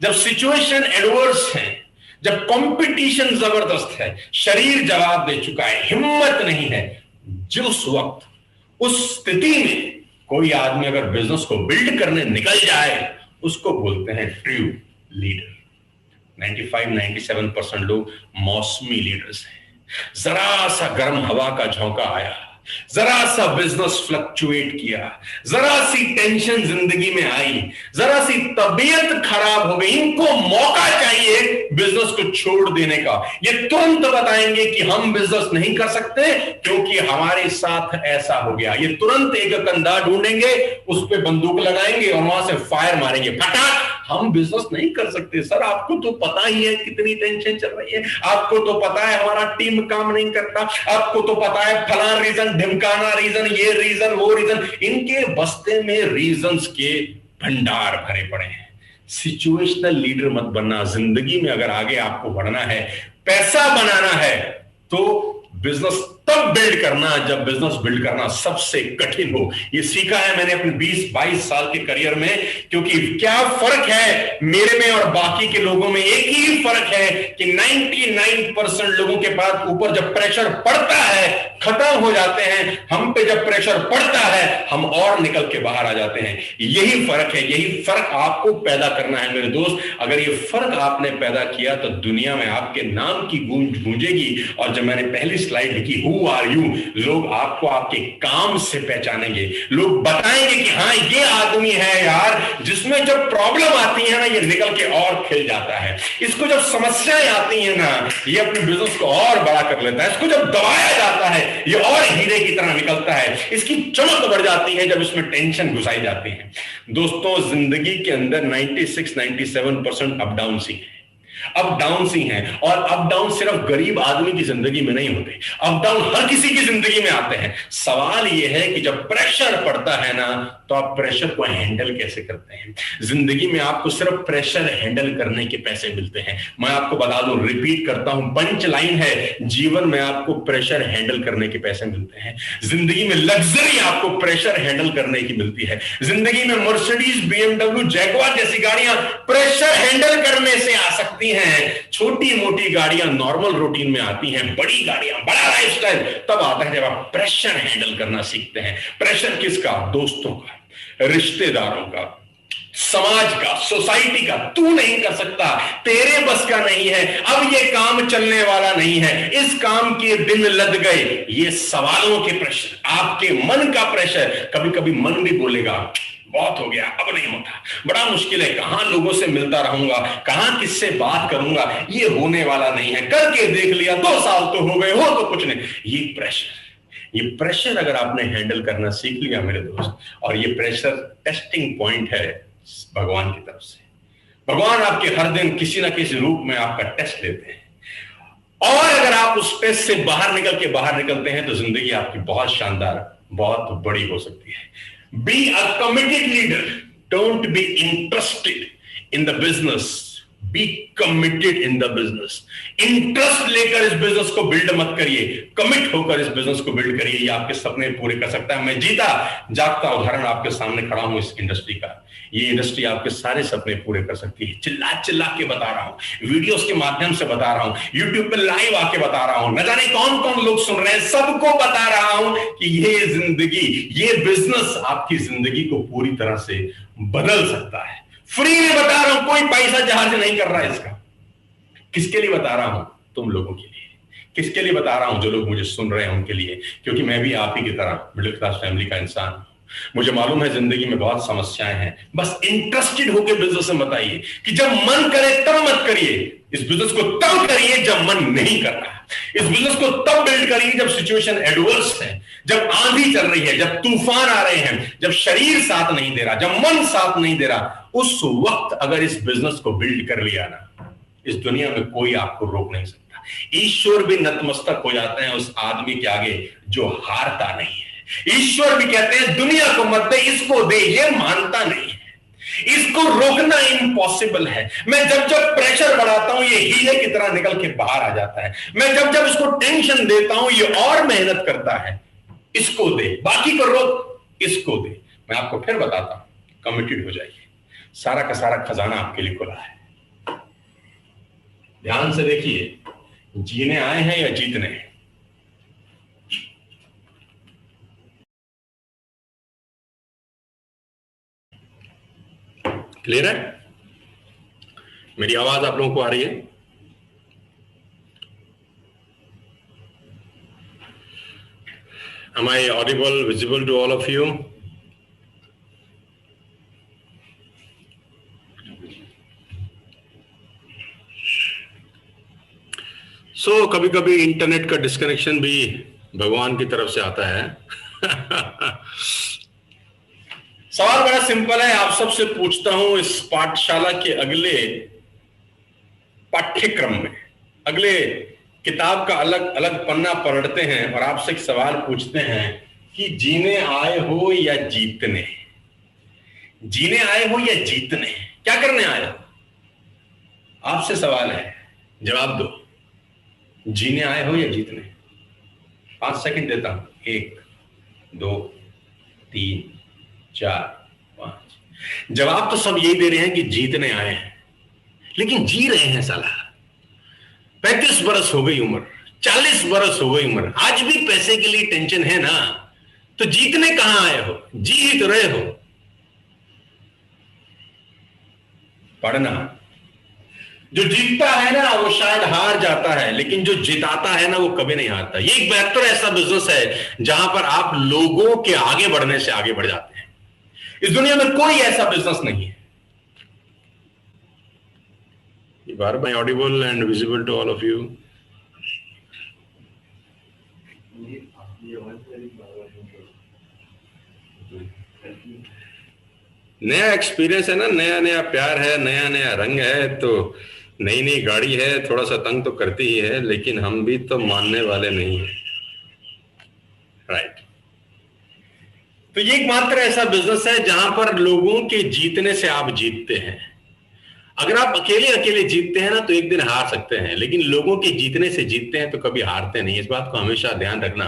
जब सिचुएशन एडवर्स है, जब कंपटीशन जबरदस्त है, शरीर जवाब दे चुका है, हिम्मत नहीं है। जिस वक्त उस स्थिति में कोई आदमी अगर बिजनेस को बिल्ड करने निकल जाए, उसको बोलते हैं ट्रू लीडर। 95-97% लोग मौसमी लीडर्स हैं। जरा सा गर्म हवा का झोंका आया, जरा सा बिजनेस फ्लक्चुएट किया, जरा सी टेंशन जिंदगी में आई, जरा सी तबीयत खराब हो गई, इनको मौका चाहिए बिजनेस को छोड़ देने का। ये तुरंत बताएंगे कि हम बिजनेस नहीं कर सकते क्योंकि हमारे साथ ऐसा हो गया। ये तुरंत एक कंधा ढूंढेंगे, उस पर बंदूक लगाएंगे और वहां से फायर मारेंगे, फटाक, हम बिजनेस नहीं कर सकते। सर आपको तो पता ही है कितनी टेंशन चल रही है, आपको तो पता है हमारा टीम काम नहीं करता, आपको तो पता है फलाना रीजन, ढिमकाना रीजन, ये रीजन, वो रीजन। इनके बस्ते में रीजंस के भंडार भरे पड़े हैं। सिचुएशनल लीडर मत बनना। जिंदगी में अगर आगे आपको बढ़ना है, पैसा बनाना है, तो बिजनेस तब बिल्ड करना जब बिजनेस बिल्ड करना सबसे कठिन हो। ये सीखा है मैंने अपने 20-22 साल के करियर में। क्योंकि क्या फर्क है मेरे में और बाकी के लोगों में? एक ही फर्क है कि 99% लोगों के पास ऊपर जब प्रेशर पड़ता है खत्म हो जाते हैं, हम पे जब प्रेशर पड़ता है हम और निकल के बाहर आ जाते हैं। यही फर्क है, यही फर्क आपको पैदा करना है मेरे दोस्त। अगर ये फर्क आपने पैदा किया तो दुनिया में आपके नाम की गूंज गूंजेगी। और जब मैंने पहली स्लाइड लिखी हु आर यू, लोग आपको आपके काम से पहचानेंगे। लोग बताएंगे कि हाँ ये आदमी है यार जिसमें जब प्रॉब्लम आती है ना ये निकल के और खिल जाता है। इसको जब समस्याएं आती हैं ना ये अपने बिजनेस को और बड़ा कर लेता है। इसको जब दबाया जाता है ये और हीरे की तरह निकलता है। इसकी चमक बढ़ जाती है जब इसमें टेंशन घुसाई जाती है। दोस्तों जिंदगी के अंदर 96-97% अप डाउन सी है, अप डाउन सी हैं। और अप डाउन सिर्फ गरीब आदमी की जिंदगी में नहीं होते, अप डाउन हर किसी की जिंदगी में आते हैं। सवाल यह है कि जब प्रेशर पड़ता है ना तो आप प्रेशर को हैंडल कैसे करते हैं। जिंदगी में आपको सिर्फ प्रेशर हैंडल करने के पैसे मिलते हैं। मैं आपको बता दूं, रिपीट करता हूं, पंच लाइन है, जीवन में आपको प्रेशर हैंडल करने के पैसे मिलते हैं। जिंदगी में लग्जरी आपको प्रेशर हैंडल करने की मिलती है। जिंदगी में मर्सिडीज, BMW, जैगुआर जैसी गाड़ियां प्रेशर हैंडल करने से आ सकती हैं। छोटी मोटी गाड़ियां नॉर्मल रूटीन में आती हैं, बड़ी गाड़ियां, बड़ा लाइफस्टाइल तब आता है जब आप प्रेशर हैंडल करना सीखते हैं। प्रेशर किसका? दोस्तों का, रिश्तेदारों का, समाज का, सोसाइटी का। तू नहीं कर सकता, तेरे बस का नहीं है, अब ये काम चलने वाला नहीं है, इस काम के दिन लद गए। ये सवालों के प्रेशर, आपके मन का प्रेशर। कभी कभी मन भी बोलेगा बहुत हो गया, अब नहीं होता, बड़ा मुश्किल है, कहां लोगों से मिलता रहूंगा, कहां किससे बात करूंगा, ये होने वाला नहीं है, करके देख लिया, 2 साल तो हो गए, हो तो कुछ नहीं। ये प्रेशर अगर आपने हैंडल करना सीख लिया मेरे दोस्त, और ये प्रेशर टेस्टिंग पॉइंट है भगवान की तरफ से। भगवान आपके हर दिन किसी ना किसी रूप में आपका टेस्ट लेते हैं। और अगर आप उस टेस्ट से बाहर निकलते हैं तो जिंदगी आपकी बहुत शानदार, बहुत बड़ी हो सकती है। Be a committed leader. Don't be interested in the business. Be committed in the business. Interest लेकर इस बिजनेस को बिल्ड मत करिए, कमिट होकर इस बिजनेस को बिल्ड करिए। ये आपके सपने पूरे कर सकता है। मैं जीता जागता उदाहरण आपके सामने खड़ा हूं इस इंडस्ट्री का। ये इंडस्ट्री आपके सारे सपने पूरे कर सकती है। चिल्ला चिल्ला के बता रहा हूं, वीडियोस के माध्यम से बता रहा हूं, यूट्यूब पे लाइव आके बता रहा हूं, न जाने कौन कौन लोग सुन रहे हैं, सबको बता रहा हूं कि ये जिंदगी, ये बिजनेस आपकी जिंदगी को पूरी तरह से बदल सकता है। फ्री में बता रहा हूं, कोई पैसा चार्ज नहीं कर रहा है इसका। किसके लिए बता रहा हूं? तुम लोगों के लिए। किसके लिए बता रहा हूं? जो लोग मुझे सुन रहे हैं उनके लिए। क्योंकि मैं भी आप ही की तरह मिडिल क्लास फैमिली का इंसान हूं। मुझे मालूम है जिंदगी में बहुत समस्याएं हैं। बस इंटरेस्टेड होकर बिजनेस में बताइए कि जब मन करे तब मत करिए। इस बिजनेस को तब करिए जब मन नहीं कर रहा। इस बिजनेस को तब बिल्ड करिए जब सिचुएशन एडवर्स है, जब आंधी चल रही है, जब तूफान आ रहे हैं, जब शरीर साथ नहीं दे रहा, जब मन साथ नहीं दे रहा। उस वक्त अगर इस बिजनेस को बिल्ड कर लिया ना, इस दुनिया में कोई आपको रोक नहीं सकता। ईश्वर भी नतमस्तक हो जाते हैं उस आदमी के आगे जो हारता नहीं है। ईश्वर भी कहते हैं दुनिया को मत दे, इसको दे, ये मानता नहीं है, इसको रोकना इम्पॉसिबल है। मैं जब जब प्रेशर बढ़ाता हूं ये हीरे की तरह निकल के बाहर आ जाता है। मैं जब जब इसको टेंशन देता हूं ये और मेहनत करता है। इसको दे, बाकी का रोक, इसको दे। मैं आपको फिर बताता हूं, कमिटेड हो जाइए, सारा का सारा खजाना आपके लिए खुला है। ध्यान से देखिए, जीने आए हैं या जीतने हैं? क्लियर है? मेरी आवाज आप लोगों को आ रही है? Am I audible, visible to all of you? So कभी कभी इंटरनेट का डिस्कनेक्शन भी भगवान की तरफ से आता है। सवाल बड़ा सिंपल है, आप सबसे पूछता हूं, इस पाठशाला के अगले पाठ्यक्रम में, अगले किताब का अलग अलग पन्ना पलटते हैं और आपसे एक सवाल पूछते हैं कि जीने आए हो या जीतने? जीने आए हो या जीतने? क्या करने आए हो? आपसे सवाल है, जवाब दो। जीने आए हो या जीतने? 5 सेकंड देता हूं। 1 2 3 4 5। जवाब तो सब यही दे रहे हैं कि जीतने आए हैं, लेकिन जी रहे हैं साला। 35 बरस हो गई उम्र, 40 बरस हो गई उम्र, आज भी पैसे के लिए टेंशन है ना? तो जीतने कहां आए हो? जी ही तो रहे हो। पढ़ना, जो जीतता है ना वो शायद हार जाता है, लेकिन जो जिताता है ना वो कभी नहीं हारता। ये एक बेहतर ऐसा बिजनेस है जहां पर आप लोगों के आगे बढ़ने से आगे बढ़ जाते हैं। इस दुनिया में कोई ऐसा बिजनेस नहीं है। Are my audible and visible to all of you? नया एक्सपीरियंस है ना, नया नया प्यार है, नया नया रंग है, तो नई नई गाड़ी है, थोड़ा सा तंग तो करती ही है, लेकिन हम भी तो मानने वाले नहीं हैं, राइट? तो ये एकमात्र ऐसा बिजनेस है जहां पर लोगों के जीतने से आप जीतते हैं। अगर आप अकेले अकेले जीतते हैं ना तो एक दिन हार सकते हैं, लेकिन लोगों के जीतने से जीतते हैं तो कभी हारते नहीं। इस बात को हमेशा ध्यान रखना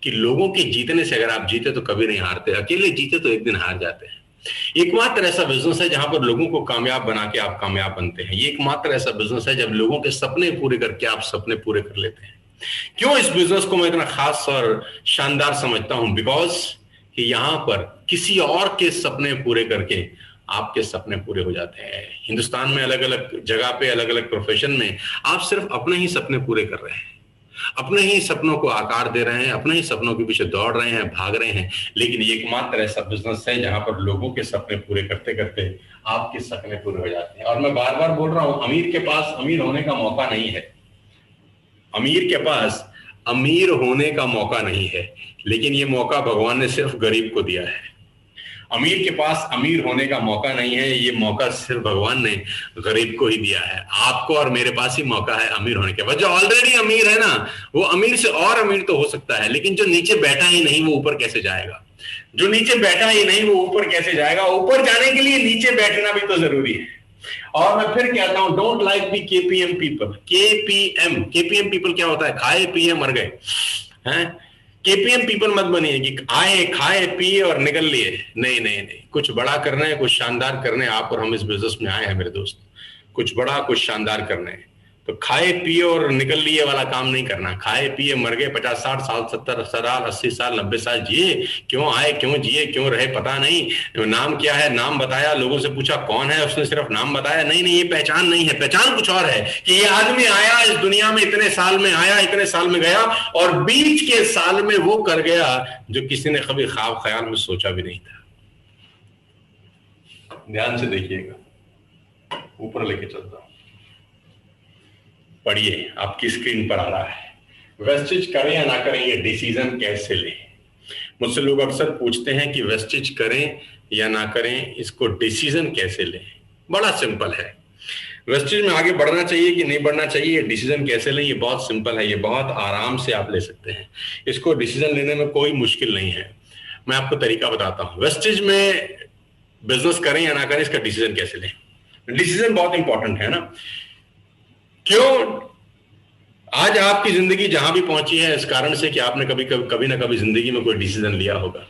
कि लोगों के जीतने से अगर आप जीते तो कभी नहीं हारते, अकेले जीते तो एक दिन हार जाते हैं। एकमात्र ऐसा बिजनेस है जहां पर लोगों को कामयाब बना के आप कामयाब बनते हैं। ये एकमात्र ऐसा बिजनेस है जब लोगों के सपने पूरे करके आप सपने पूरे कर लेते हैं। क्यों इस बिजनेस को मैं इतना खास और शानदार समझता हूं? बिकॉज कि यहां पर किसी और के सपने पूरे करके आपके सपने पूरे हो जाते हैं। हिंदुस्तान में अलग अलग जगह पे अलग अलग प्रोफेशन में आप सिर्फ अपने ही सपने पूरे कर रहे हैं, अपने ही सपनों को आकार दे रहे हैं, अपने ही सपनों के पीछे दौड़ रहे हैं, भाग रहे हैं। लेकिन ये एकमात्र ऐसा बिजनेस है जहां पर लोगों के सपने पूरे करते करते आपके सपने पूरे हो जाते हैं। और मैं बार बार बोल रहा हूं, अमीर के पास अमीर होने का मौका नहीं है, अमीर के पास अमीर होने का मौका नहीं है, लेकिन ये मौका भगवान ने सिर्फ गरीब को दिया है। अमीर के पास अमीर होने का मौका नहीं है, ये मौका सिर्फ भगवान ने गरीब को ही दिया है। आपको और मेरे पास ही मौका है अमीर होने के बाद। जो ऑलरेडी अमीर है ना, वो अमीर से और अमीर तो हो सकता है, लेकिन जो नीचे बैठा ही नहीं वो ऊपर कैसे जाएगा? जो नीचे बैठा ही नहीं वो ऊपर कैसे जाएगा? ऊपर जाने के लिए नीचे बैठना भी तो जरूरी है। और मैं फिर कहता हूं, don't like be KPM people. KPM people क्या होता है? खाए पिए मर गए हैं। केपीएम पीपल मत बनिए कि आए खाए पिए और निकल लिए। नहीं नहीं नहीं, कुछ बड़ा करना है, कुछ शानदार करना है। आप और हम इस बिजनेस में आए हैं मेरे दोस्त, कुछ बड़ा कुछ शानदार करना है। तो खाए पिए और निकल लिए वाला काम नहीं करना। खाए पिए मर गए, 50 60 साल 70 साल 80 साल 90 साल जिए, क्यों आए क्यों जिए क्यों रहे पता नहीं। नाम क्या है? नाम बताया, लोगों से पूछा कौन है, उसने सिर्फ नाम बताया। नहीं नहीं, ये पहचान नहीं है। पहचान कुछ और है कि ये आदमी आया इस दुनिया में, इतने साल में आया, इतने साल में गया, और बीच के साल में वो कर गया जो किसी ने कभी ख्वाब ख्याल में सोचा भी नहीं था। ध्यान से देखिएगा, ऊपर लेके चलता हूं, पढ़िए, आपकी स्क्रीन पर आ रहा है। वेस्टेज करें या ना करें, ये डिसीजन कैसे लें? मुझसे लोग अक्सर पूछते हैं कि वेस्टेज करें या ना करें, इसको डिसीजन कैसे लें? बड़ा सिंपल है। वेस्टेज में आगे बढ़ना चाहिए कि नहीं बढ़ना चाहिए, डिसीजन कैसे लें? ये बहुत सिंपल है, ये बहुत आराम से आप ले सकते हैं। इसको डिसीजन लेने में कोई मुश्किल नहीं है। मैं आपको तरीका बताता हूं। वेस्टेज में बिजनेस करें या ना करें, इसका डिसीजन कैसे लें? डिसीजन बहुत इंपॉर्टेंट है ना। क्यों? आज आपकी जिंदगी जहां भी पहुंची है इस कारण से कि आपने कभी ना कभी जिंदगी में कोई डिसीजन लिया होगा।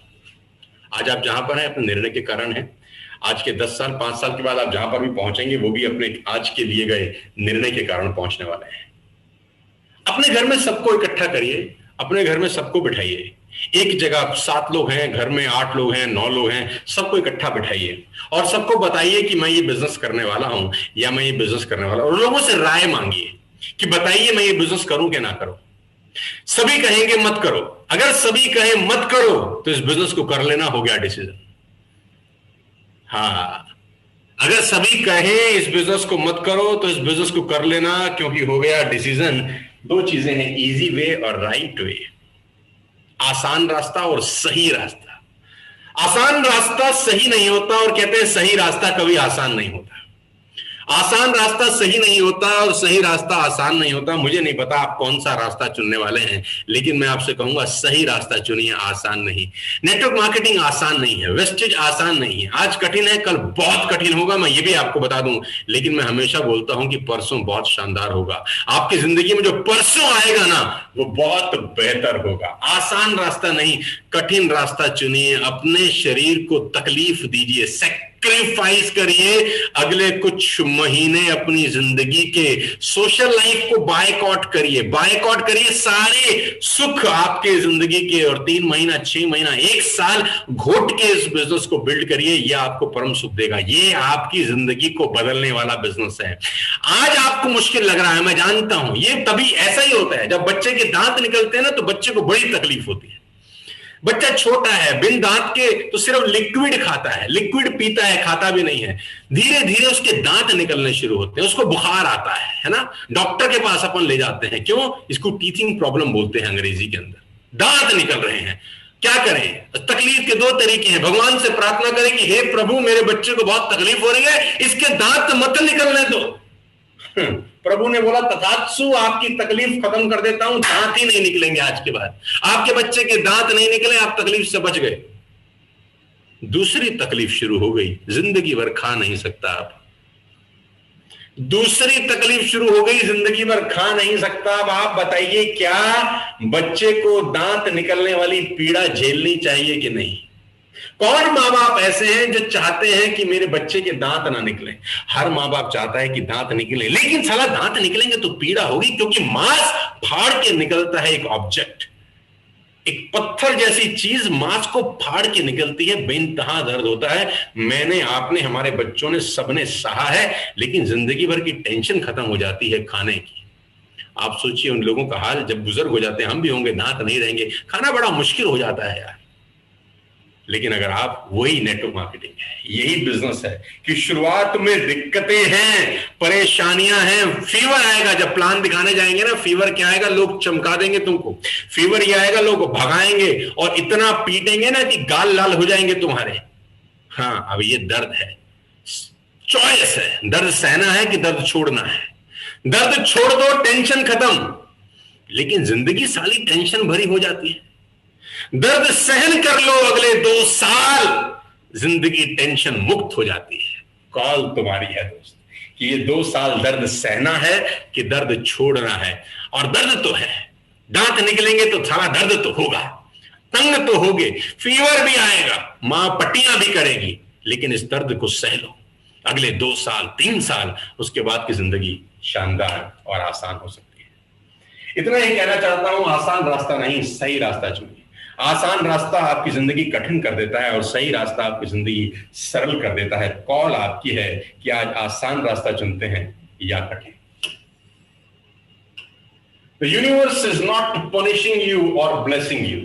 आज आप जहां पर हैं अपने निर्णय के कारण है। आज के 10 साल 5 साल के बाद आप जहां पर भी पहुंचेंगे वो भी अपने आज के लिए गए निर्णय के कारण पहुंचने वाले हैं। अपने घर में सबको इकट्ठा करिए, अपने घर में सबको बिठाइए। एक जगह 7 लोग हैं, घर में 8 लोग हैं, 9 लोग हैं, सबको इकट्ठा बिठाइए और सबको बताइए कि मैं ये बिजनेस करने वाला हूं या मैं ये बिजनेस करने वाला हूं। और लोगों से राय मांगिए कि बताइए मैं ये बिजनेस करूं कि ना करूं। सभी कहेंगे मत करो, अगर सभी कहें मत करो तो इस बिजनेस को कर लेना, हो गया डिसीजन। हाँ, अगर सभी कहें इस बिजनेस को मत करो तो इस बिजनेस को कर लेना, क्योंकि हो गया डिसीजन। 2 चीजें हैं, इजी वे और राइट वे। आसान रास्ता और सही रास्ता। आसान रास्ता सही नहीं होता, और कहते हैं सही रास्ता कभी आसान नहीं होता। आसान रास्ता सही नहीं होता और सही रास्ता आसान नहीं होता। मुझे नहीं पता आप कौन सा रास्ता चुनने वाले हैं, लेकिन मैं आपसे कहूंगा सही रास्ता चुनिए, आसान नहीं। नेटवर्क मार्केटिंग आसान नहीं है, वेस्टेज आसान नहीं है। आज कठिन है, कल बहुत कठिन होगा, मैं ये भी आपको बता दूं। लेकिन मैं हमेशा बोलता हूं कि परसों बहुत शानदार होगा। आपकी जिंदगी में जो परसों आएगा ना, वो बहुत बेहतर होगा। आसान रास्ता नहीं, कठिन रास्ता चुनिए। अपने शरीर को तकलीफ दीजिए, सैक्रिफाइस करिए। अगले कुछ महीने अपनी जिंदगी के सोशल लाइफ को बायकॉट करिए, बायकॉट करिए। सारे सुख आपके जिंदगी के, और 3 महीना 6 महीना 1 साल घोट के इस बिजनेस को बिल्ड करिए। यह आपको परम सुख देगा। ये आपकी जिंदगी को बदलने वाला बिजनेस है। आज आपको मुश्किल लग रहा है, मैं जानता हूं। ये तभी ऐसा ही होता है, जब बच्चे के दांत निकलते हैं ना, तो बच्चे को बड़ी तकलीफ होती है। बच्चा छोटा है, बिन दांत के, तो सिर्फ लिक्विड खाता है, लिक्विड पीता है, खाता भी नहीं है। धीरे धीरे उसके दांत निकलने शुरू होते हैं, उसको बुखार आता है ना। डॉक्टर के पास अपन ले जाते हैं, क्यों? इसको टीथिंग प्रॉब्लम बोलते हैं अंग्रेजी के अंदर। दांत निकल रहे हैं, क्या करें? तकलीफ के 2 तरीके हैं। भगवान से प्रार्थना करें कि हे प्रभु, मेरे बच्चे को बहुत तकलीफ हो रही है, इसके दांत मत निकलने दो। प्रभु ने बोला तथात्सु, आपकी तकलीफ खत्म कर देता हूं, दांत ही नहीं निकलेंगे आज के बाद। आपके बच्चे के दांत नहीं निकले, आप तकलीफ से बच गए। दूसरी तकलीफ शुरू हो गई, जिंदगी भर खा नहीं सकता आप। दूसरी तकलीफ शुरू हो गई, जिंदगी भर खा नहीं सकता। अब आप बताइए, क्या बच्चे को दांत निकलने वाली पीड़ा झेलनी चाहिए कि नहीं? कौन माँ बाप ऐसे हैं जो चाहते हैं कि मेरे बच्चे के दांत ना निकले? हर माँ बाप चाहता है कि दांत निकले, लेकिन साला दांत निकलेंगे तो पीड़ा होगी, क्योंकि मांस फाड़ के निकलता है। एक ऑब्जेक्ट, एक पत्थर जैसी चीज मांस को फाड़ के निकलती है, बेइंतहा दर्द होता है। मैंने, आपने, हमारे बच्चों ने, सबने सहा है, लेकिन जिंदगी भर की टेंशन खत्म हो जाती है खाने की। आप सोचिए उन लोगों का हाल, जब बुजुर्ग हो जाते हैं, हम भी होंगे, दांत नहीं रहेंगे, खाना बड़ा मुश्किल हो जाता है यार। लेकिन अगर आप, वही नेटवर्क मार्केटिंग है, यही बिजनेस है कि शुरुआत में दिक्कतें हैं, परेशानियां हैं, फीवर आएगा। जब प्लान दिखाने जाएंगे ना, फीवर क्या आएगा? लोग चमका देंगे तुमको। फीवर ये आएगा, लोग भगाएंगे और इतना पीटेंगे ना कि गाल लाल हो जाएंगे तुम्हारे। हाँ, अब ये दर्द है, चॉइस है। दर्द सहना है कि दर्द छोड़ना है? दर्द छोड़ दो, टेंशन खत्म। लेकिन जिंदगी साली टेंशन भरी हो जाती है। दर्द सहन कर लो, अगले 2 साल जिंदगी टेंशन मुक्त हो जाती है। कॉल तुम्हारी है दोस्त, कि ये 2 साल दर्द सहना है कि दर्द छोड़ना है। और दर्द तो है, दांत निकलेंगे तो सारा दर्द तो होगा, तंग तो होगे, फीवर भी आएगा, मां पट्टियां भी करेगी, लेकिन इस दर्द को सह लो। अगले 2 साल 3 साल, उसके बाद की जिंदगी शानदार और आसान हो सकती है। इतना ही कहना चाहता हूं, आसान रास्ता नहीं, सही रास्ता चुनिए। आसान रास्ता आपकी जिंदगी कठिन कर देता है और सही रास्ता आपकी जिंदगी सरल कर देता है। कॉल आपकी है कि आज आसान रास्ता चुनते हैं या कठिन। The universe is not punishing you or blessing you.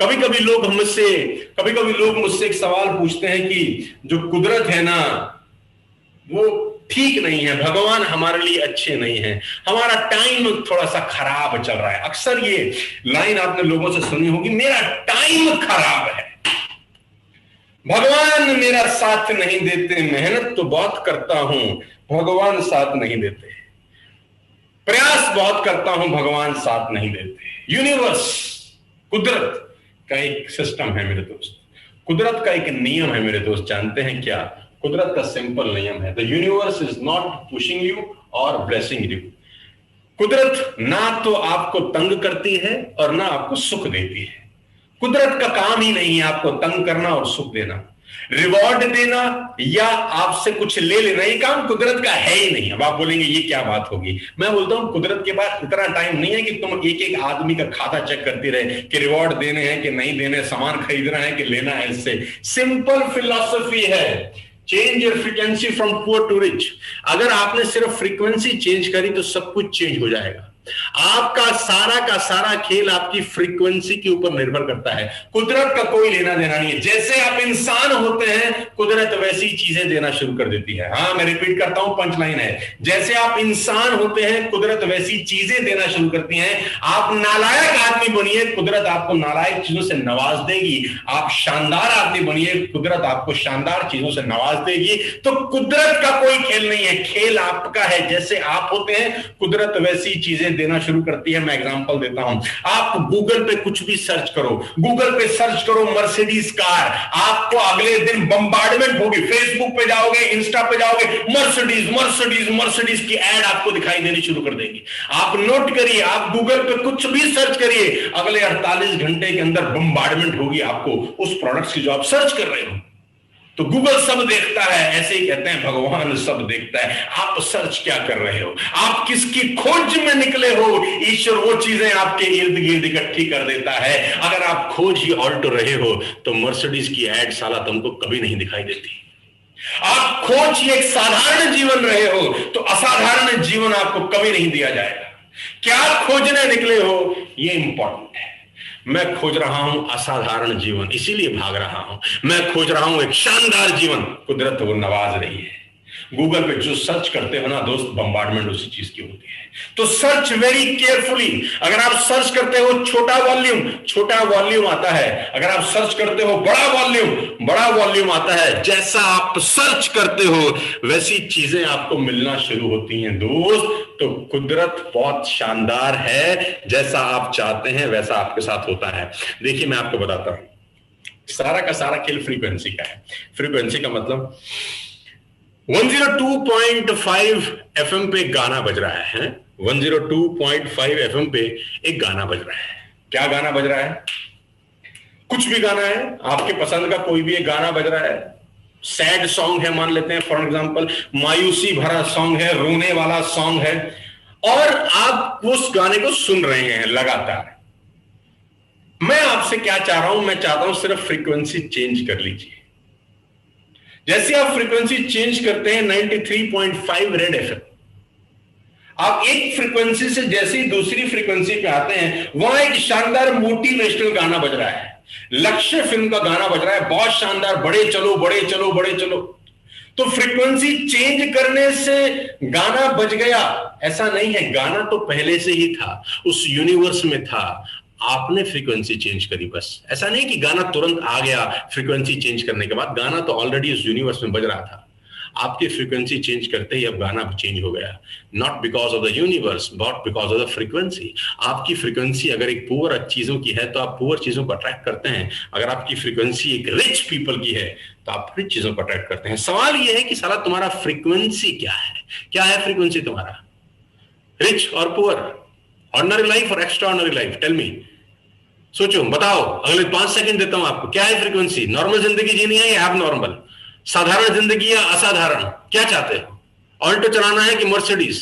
कभी कभी लोग मुझसे एक सवाल पूछते हैं कि जो कुदरत है ना, वो ठीक नहीं है, भगवान हमारे लिए अच्छे नहीं है, हमारा टाइम थोड़ा सा खराब चल रहा है। अक्सर ये लाइन आपने लोगों से सुनी होगी, मेरा टाइम खराब है, भगवान मेरा साथ नहीं देते, मेहनत तो बहुत करता हूं, भगवान साथ नहीं देते, प्रयास बहुत करता हूं, भगवान साथ नहीं देते। यूनिवर्स, कुदरत का एक सिस्टम है मेरे दोस्त, कुदरत का एक नियम है मेरे दोस्त। जानते हैं क्या? कुदरत का सिंपल नियम है, the universe is not pushing you और ब्लेसिंग यू। कुदरत ना तो आपको तंग करती है और ना आपको सुख देती है। कुदरत का काम ही नहीं है आपको तंग करना और सुख देना, रिवॉर्ड देना या आपसे कुछ ले लेना। ये काम कुदरत का है ही नहीं। अब आप बोलेंगे ये क्या बात होगी? मैं बोलता हूं कुदरत के पास इतना टाइम नहीं है कि तुम एक एक आदमी का खाता चेक करती रहे कि रिवॉर्ड देने हैं कि नहीं देने, सामान खरीदना है कि लेना है। इससे सिंपल फिलॉसफी है, change your frequency from poor to rich. अगर आपने सिर्फ फ्रीक्वेंसी चेंज करी तो सब कुछ चेंज हो जाएगा। आपका सारा का सारा खेल आपकी फ्रीक्वेंसी के ऊपर निर्भर करता है। कुदरत का कोई लेना देना नहीं है। जैसे आप इंसान होते हैं कुदरत वैसी चीजें देना शुरू कर देती है। हाँ, मैं रिपीट करता हूं, पंच लाइन है, जैसे आप इंसान होते हैं कुदरत वैसी चीजें देना शुरू करती है। आप नालायक आदमी बनिए, कुदरत आपको नालायक चीजों से नवाज देगी। आप शानदार आदमी बनिए, कुदरत आपको शानदार चीजों से नवाज देगी। तो कुदरत का कोई खेल नहीं है, खेल आपका है। जैसे आप होते हैं कुदरत वैसी चीजें देना शुरू करती है। मैं एग्जांपल देता हूं, आप गूगल पे कुछ भी सर्च करो, गूगल पे सर्च करो मर्सिडीज कार, आपको अगले दिन बम्बार्डमेंट होगी। फेसबुक पे जाओगे, इंस्टा पे जाओगे, मर्सिडीज मर्सिडीज मर्सिडीज की एड आपको दिखाई देनी शुरू कर देगी। आप नोट करिए, आप गूगल पे कुछ भी सर्च करिए, अगले 48 घंटे के अंदर बम्बार्डमेंट होगी आपको उस प्रोडक्ट्स की जो आप सर्च कर रहे हो। तो गूगल सब देखता है, ऐसे ही कहते हैं भगवान सब देखता है। आप सर्च क्या कर रहे हो, आप किसकी खोज में निकले हो, ईश्वर वो चीजें आपके इर्द गिर्द इकट्ठी कर देता है। अगर आप खोज ही ऑल्ट रहे हो तो मर्सिडीज की एड साला तुमको कभी नहीं दिखाई देती। आप खोज ही एक साधारण जीवन रहे हो तो असाधारण जीवन आपको कभी नहीं दिया जाएगा। क्या खोजने निकले हो, ये इंपॉर्टेंट है। मैं खोज रहा हूं असाधारण जीवन, इसीलिए भाग रहा हूं। मैं खोज रहा हूं एक शानदार जीवन, कुदरत वो नवाज रही है। गूगल पे जो सर्च करते हो ना दोस्त, बम्बार्डमेंट उसी चीज की होती है। तो सर्च वेरी केयरफुली। अगर आप सर्च करते हो छोटा वॉल्यूम आता है। अगर आप सर्च करते हो बड़ा वॉल्यूम आता है। जैसा आप सर्च करते हो वैसी चीजें आपको मिलना शुरू होती हैं दोस्त। तो कुदरत बहुत शानदार है, जैसा आप चाहते हैं वैसा आपके साथ होता है। देखिए मैं आपको बताता हूं, सारा का सारा खेल फ्रीक्वेंसी का है। फ्रीक्वेंसी का मतलब 102.5 एफएम पे गाना बज रहा है। 102.5 एफएम पे एक गाना बज रहा है। क्या गाना बज रहा है? कुछ भी गाना है, आपके पसंद का कोई भी एक गाना बज रहा है। सैड सॉन्ग है मान लेते हैं फॉर एग्जांपल, मायूसी भरा सॉन्ग है, रोने वाला सॉन्ग है, और आप उस गाने को सुन रहे हैं लगातार। मैं आपसे क्या चाह रहा हूं? मैं चाहता हूं सिर्फ फ्रीक्वेंसी चेंज कर लीजिए। जैसे आप फ्रीक्वेंसी चेंज करते हैं 93.5 रेड एफएम, आप एक फ्रीक्वेंसी से जैसे ही दूसरी फ्रीक्वेंसी पे आते हैं, वहां एक शानदार मोटिवेशनल गाना बज रहा है, लक्ष्य फिल्म का गाना बज रहा है, बहुत शानदार, बड़े चलो बड़े चलो बड़े चलो। तो फ्रीक्वेंसी चेंज करने से गाना बज गया ऐसा नहीं है, गाना तो पहले से ही था, उस यूनिवर्स में था, आपने फ्रीक्वेंसी चेंज करी बस। ऐसा नहीं कि गाना तुरंत आ गया फ्रीक्वेंसी चेंज करने के बाद, गाना तो ऑलरेडी उस यूनिवर्स में बज रहा था। आपकी फ्रीक्वेंसी चेंज करते ही अब गाना चेंज हो गया, not because of the universe but because of the frequency. आपकी फ्रीक्वेंसी अगर एक पुअर चीजों की है तो आप पुअर चीजों को अट्रैक्ट करते हैं। अगर आपकी फ्रीक्वेंसी एक रिच पीपल की है तो आप रिच चीजों को अट्रैक्ट करते हैं। सवाल यह है कि साला तुम्हारा फ्रीक्वेंसी क्या है? क्या है फ्रीक्वेंसी तुम्हारा? रिच और पुअर, ऑर्डिनरी लाइफ और extraordinary life? Tell me, सोचो, बताओ। अगले 5 सेकंड देता हूं आपको। क्या है फ्रीक्वेंसी? नॉर्मल जिंदगी जीनी है या एब नॉर्मल? साधारण जिंदगी या असाधारण? क्या चाहते हो? ऑल्टो चलाना है कि मर्सिडीज?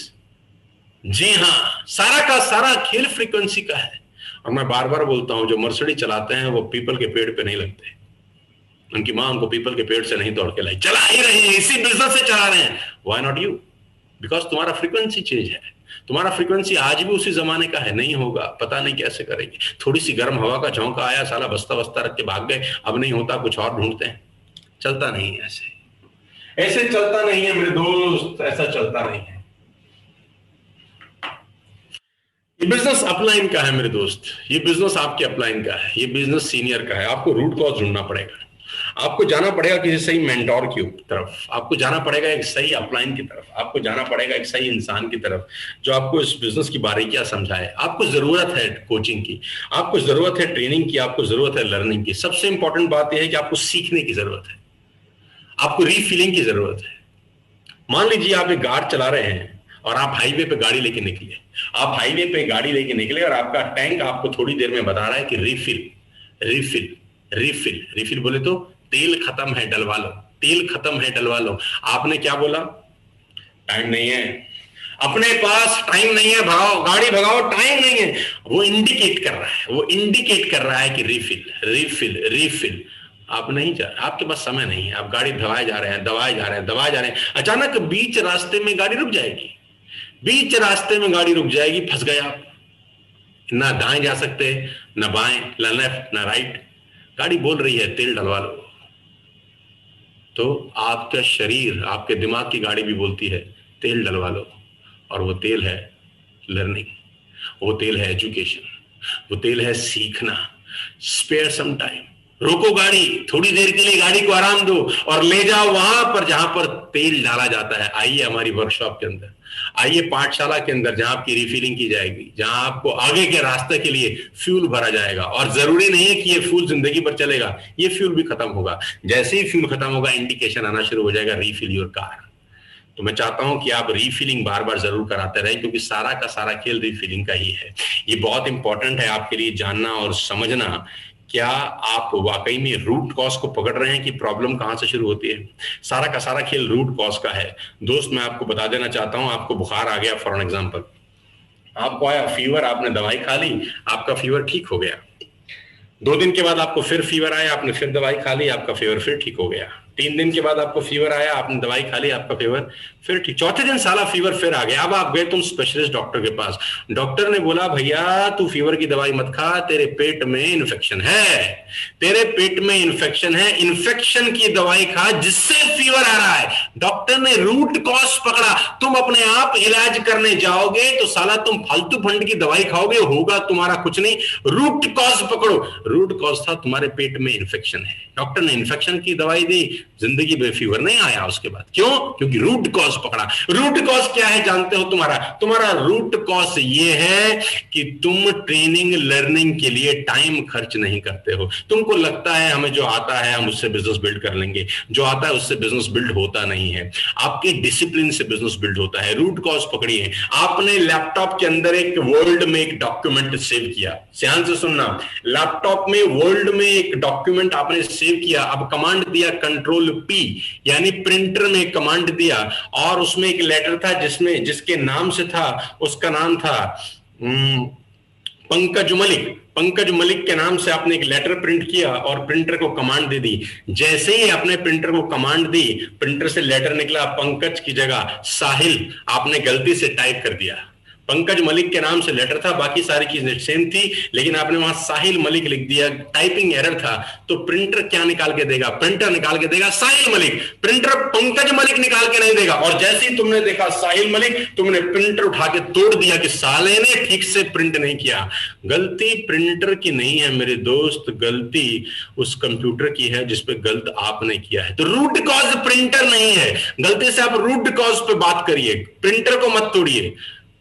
जी हां, सारा का सारा खेल फ्रीक्वेंसी का है। और मैं बार बार बोलता हूं, जो मर्सिडीज चलाते हैं वो पीपल के पेड़ पे नहीं लगते। उनकी मां उनको पीपल के पेड़ से नहीं दौड़ के लाई, चला ही रहे हैं, इसी बिजनेस से चला रहे हैं। Why not you? बिकॉज तुम्हारा फ्रीक्वेंसी चेंज है। तुम्हारा फ्रीक्वेंसी आज भी उसी जमाने का है, नहीं होगा, पता नहीं कैसे करेंगे। थोड़ी सी गर्म हवा का झोंका आया, साला बस्ता बस्ता रख के भाग गए, अब नहीं होता, कुछ और ढूंढते हैं। चलता नहीं है ऐसे चलता नहीं है मेरे दोस्त, ऐसा चलता नहीं है। ये बिजनेस अपलाइन का है मेरे दोस्त, ये बिजनेस आपके अपलाइन का है, ये बिजनेस सीनियर का है। आपको रूट कॉज ढूंढना पड़ेगा, आपको जाना पड़ेगा किसी सही मेंटोर की तरफ, आपको जाना पड़ेगा एक सही अपलाइन की तरफ, आपको जाना पड़ेगा एक सही इंसान की तरफ जो आपको इस बिजनेस की बारीकियां समझाए। आपको जरूरत है कोचिंग की, आपको जरूरत है ट्रेनिंग की, आपको जरूरत है लर्निंग की। सबसे इंपॉर्टेंट बात यह है कि आपको सीखने की जरूरत है, आपको रीफिलिंग की जरूरत है। मान लीजिए आप एक गाड़ चला रहे हैं, और आप हाईवे पे गाड़ी लेके निकले, आप हाईवे पे गाड़ी लेके निकले और आपका टैंक आपको थोड़ी देर में बता रहा है कि रिफिल रिफिल रिफिल रिफिल, बोले तो तेल खत्म है डलवा लो, तेल खत्म है डलवा लो। आपने क्या बोला? टाइम नहीं है, अपने पास टाइम नहीं है, भगाओ गाड़ी भगाओ, टाइम नहीं है। वो इंडिकेट कर रहा है, वो इंडिकेट कर रहा है कि रिफिल रिफिल रिफिल। आप नहीं जा, आपके पास समय नहीं है, आप गाड़ी भगाए जा रहे हैं, दबाए जा रहे हैं, दबाए जा रहे हैं। अचानक बीच रास्ते में गाड़ी रुक जाएगी, बीच रास्ते में गाड़ी रुक जाएगी, फंस गए आप। ना दाएं जा सकते, ना बाएं, ना लेफ्ट, ना राइट। गाड़ी बोल रही है तेल डलवा लो। तो आपका शरीर, आपके दिमाग की गाड़ी भी बोलती है तेल डलवा लो, और वो तेल है लर्निंग, वो तेल है एजुकेशन, वो तेल है सीखना। स्पेयर सम टाइम, रोको गाड़ी, थोड़ी देर के लिए गाड़ी को आराम दो और ले जाओ वहां पर जहां पर तेल डाला जाता है। आइए हमारी वर्कशॉप के अंदर, आइए पाठशाला के अंदर, जहां आपकी रिफिलिंग की जाएगी, जहां आपको आगे के रास्ते के लिए फ्यूल भरा जाएगा। और जरूरी नहीं है कि ये फ्यूल जिंदगी भर चलेगा, ये फ्यूल भी खत्म होगा। जैसे ही फ्यूल खत्म होगा, इंडिकेशन आना शुरू हो जाएगा, रीफिल योर कार। तो मैं चाहता हूं कि आप रीफिलिंग बार बार जरूर कराते रहें, क्योंकि सारा का सारा खेल रीफिलिंग का ही है। ये बहुत इंपॉर्टेंट है आपके लिए जानना और समझना, क्या आप वाकई में रूट कॉज को पकड़ रहे हैं कि प्रॉब्लम कहां से शुरू होती है। सारा का सारा खेल रूट कॉज का है। दोस्त, मैं आपको बता देना चाहता हूं, आपको बुखार आ गया फॉर एन एग्जांपल, आपको आया फीवर, आपने दवाई खा ली, आपका फीवर ठीक हो गया। 2 दिन के बाद आपको फिर फीवर आया, आपने फिर दवाई खा ली, आपका फीवर फिर ठीक हो गया। 3 दिन के बाद आपको फीवर आया, आपने दवाई खा ली, आपका फीवर फिर ठीक। चौथे दिन साला फीवर फिर आ गया। अब आप गए तुम स्पेशलिस्ट डॉक्टर के पास, डॉक्टर ने बोला भैया तू फीवर की दवाई मत खा, तेरे पेट में इन्फेक्शन है, तेरे पेट में इन्फेक्शन है, इन्फेक्शन की दवाई खा जिससे फीवर आ रहा है। डॉक्टर ने रूट कॉज पकड़ा। तुम अपने आप इलाज करने जाओगे तो साला तुम फालतू फंड की दवाई खाओगे, होगा तुम्हारा कुछ नहीं। रूट कॉज पकड़ो। रूट कॉज था तुम्हारे पेट में इन्फेक्शन है, डॉक्टर ने इन्फेक्शन की दवाई दी, जिंदगी में फीवर नहीं आया उसके बाद। क्यों? क्योंकि रूट कॉज पकड़ा। रूट कॉज क्या है जानते हो? तुम्हारा रूट कॉज ये है कि तुम ट्रेनिंग लर्निंग के लिए टाइम खर्च नहीं करते हो। तुमको लगता है हमें जो आता है हम उससे बिजनेस बिल्ड कर लेंगे, जो आता है उससे बिजनेस बिल्ड होता नहीं है। आपके डिसिप्लिन से बिजनेस बिल्ड होता है। रूट कॉज पकड़िए। आपने लैपटॉप के अंदर एक वर्ल्ड में एक डॉक्यूमेंट सेव किया, ध्यान से सुनना, लैपटॉप में वर्ल्ड में एक डॉक्यूमेंट आपने सेव किया। अब कमांड दिया कंट्रोल पी, यानी प्रिंटर में कमांड दिया, और उसमें एक लेटर था जिसके नाम से था, उसका नाम था पंकज मलिक। पंकज मलिक के नाम से आपने एक लेटर प्रिंट किया और प्रिंटर को कमांड दे दी। जैसे ही आपने प्रिंटर को कमांड दी, प्रिंटर से लेटर निकला पंकज की जगह साहिल, आपने गलती से टाइप कर दिया। पंकज मलिक के नाम से लेटर था, बाकी सारी चीजें सेम थी, लेकिन आपने वहां साहिल मलिक लिख दिया, टाइपिंग एरर था। तो प्रिंटर क्या निकाल के देगा? प्रिंटर निकाल के देगा साहिल मलिक, प्रिंटर पंकज मलिक निकाल के नहीं देगा। और जैसे ही तुमने देखा साहिल मलिक, तुमने प्रिंटर उठा के तोड़ दिया कि साले ने ठीक से प्रिंट नहीं किया। गलती प्रिंटर की नहीं है मेरे दोस्त, गलती उस कंप्यूटर की है जिसपे गलत आपने किया है। तो रूट कॉज प्रिंटर नहीं है। गलती से आप रूट कॉज पे बात करिए, प्रिंटर को मत तोड़िए,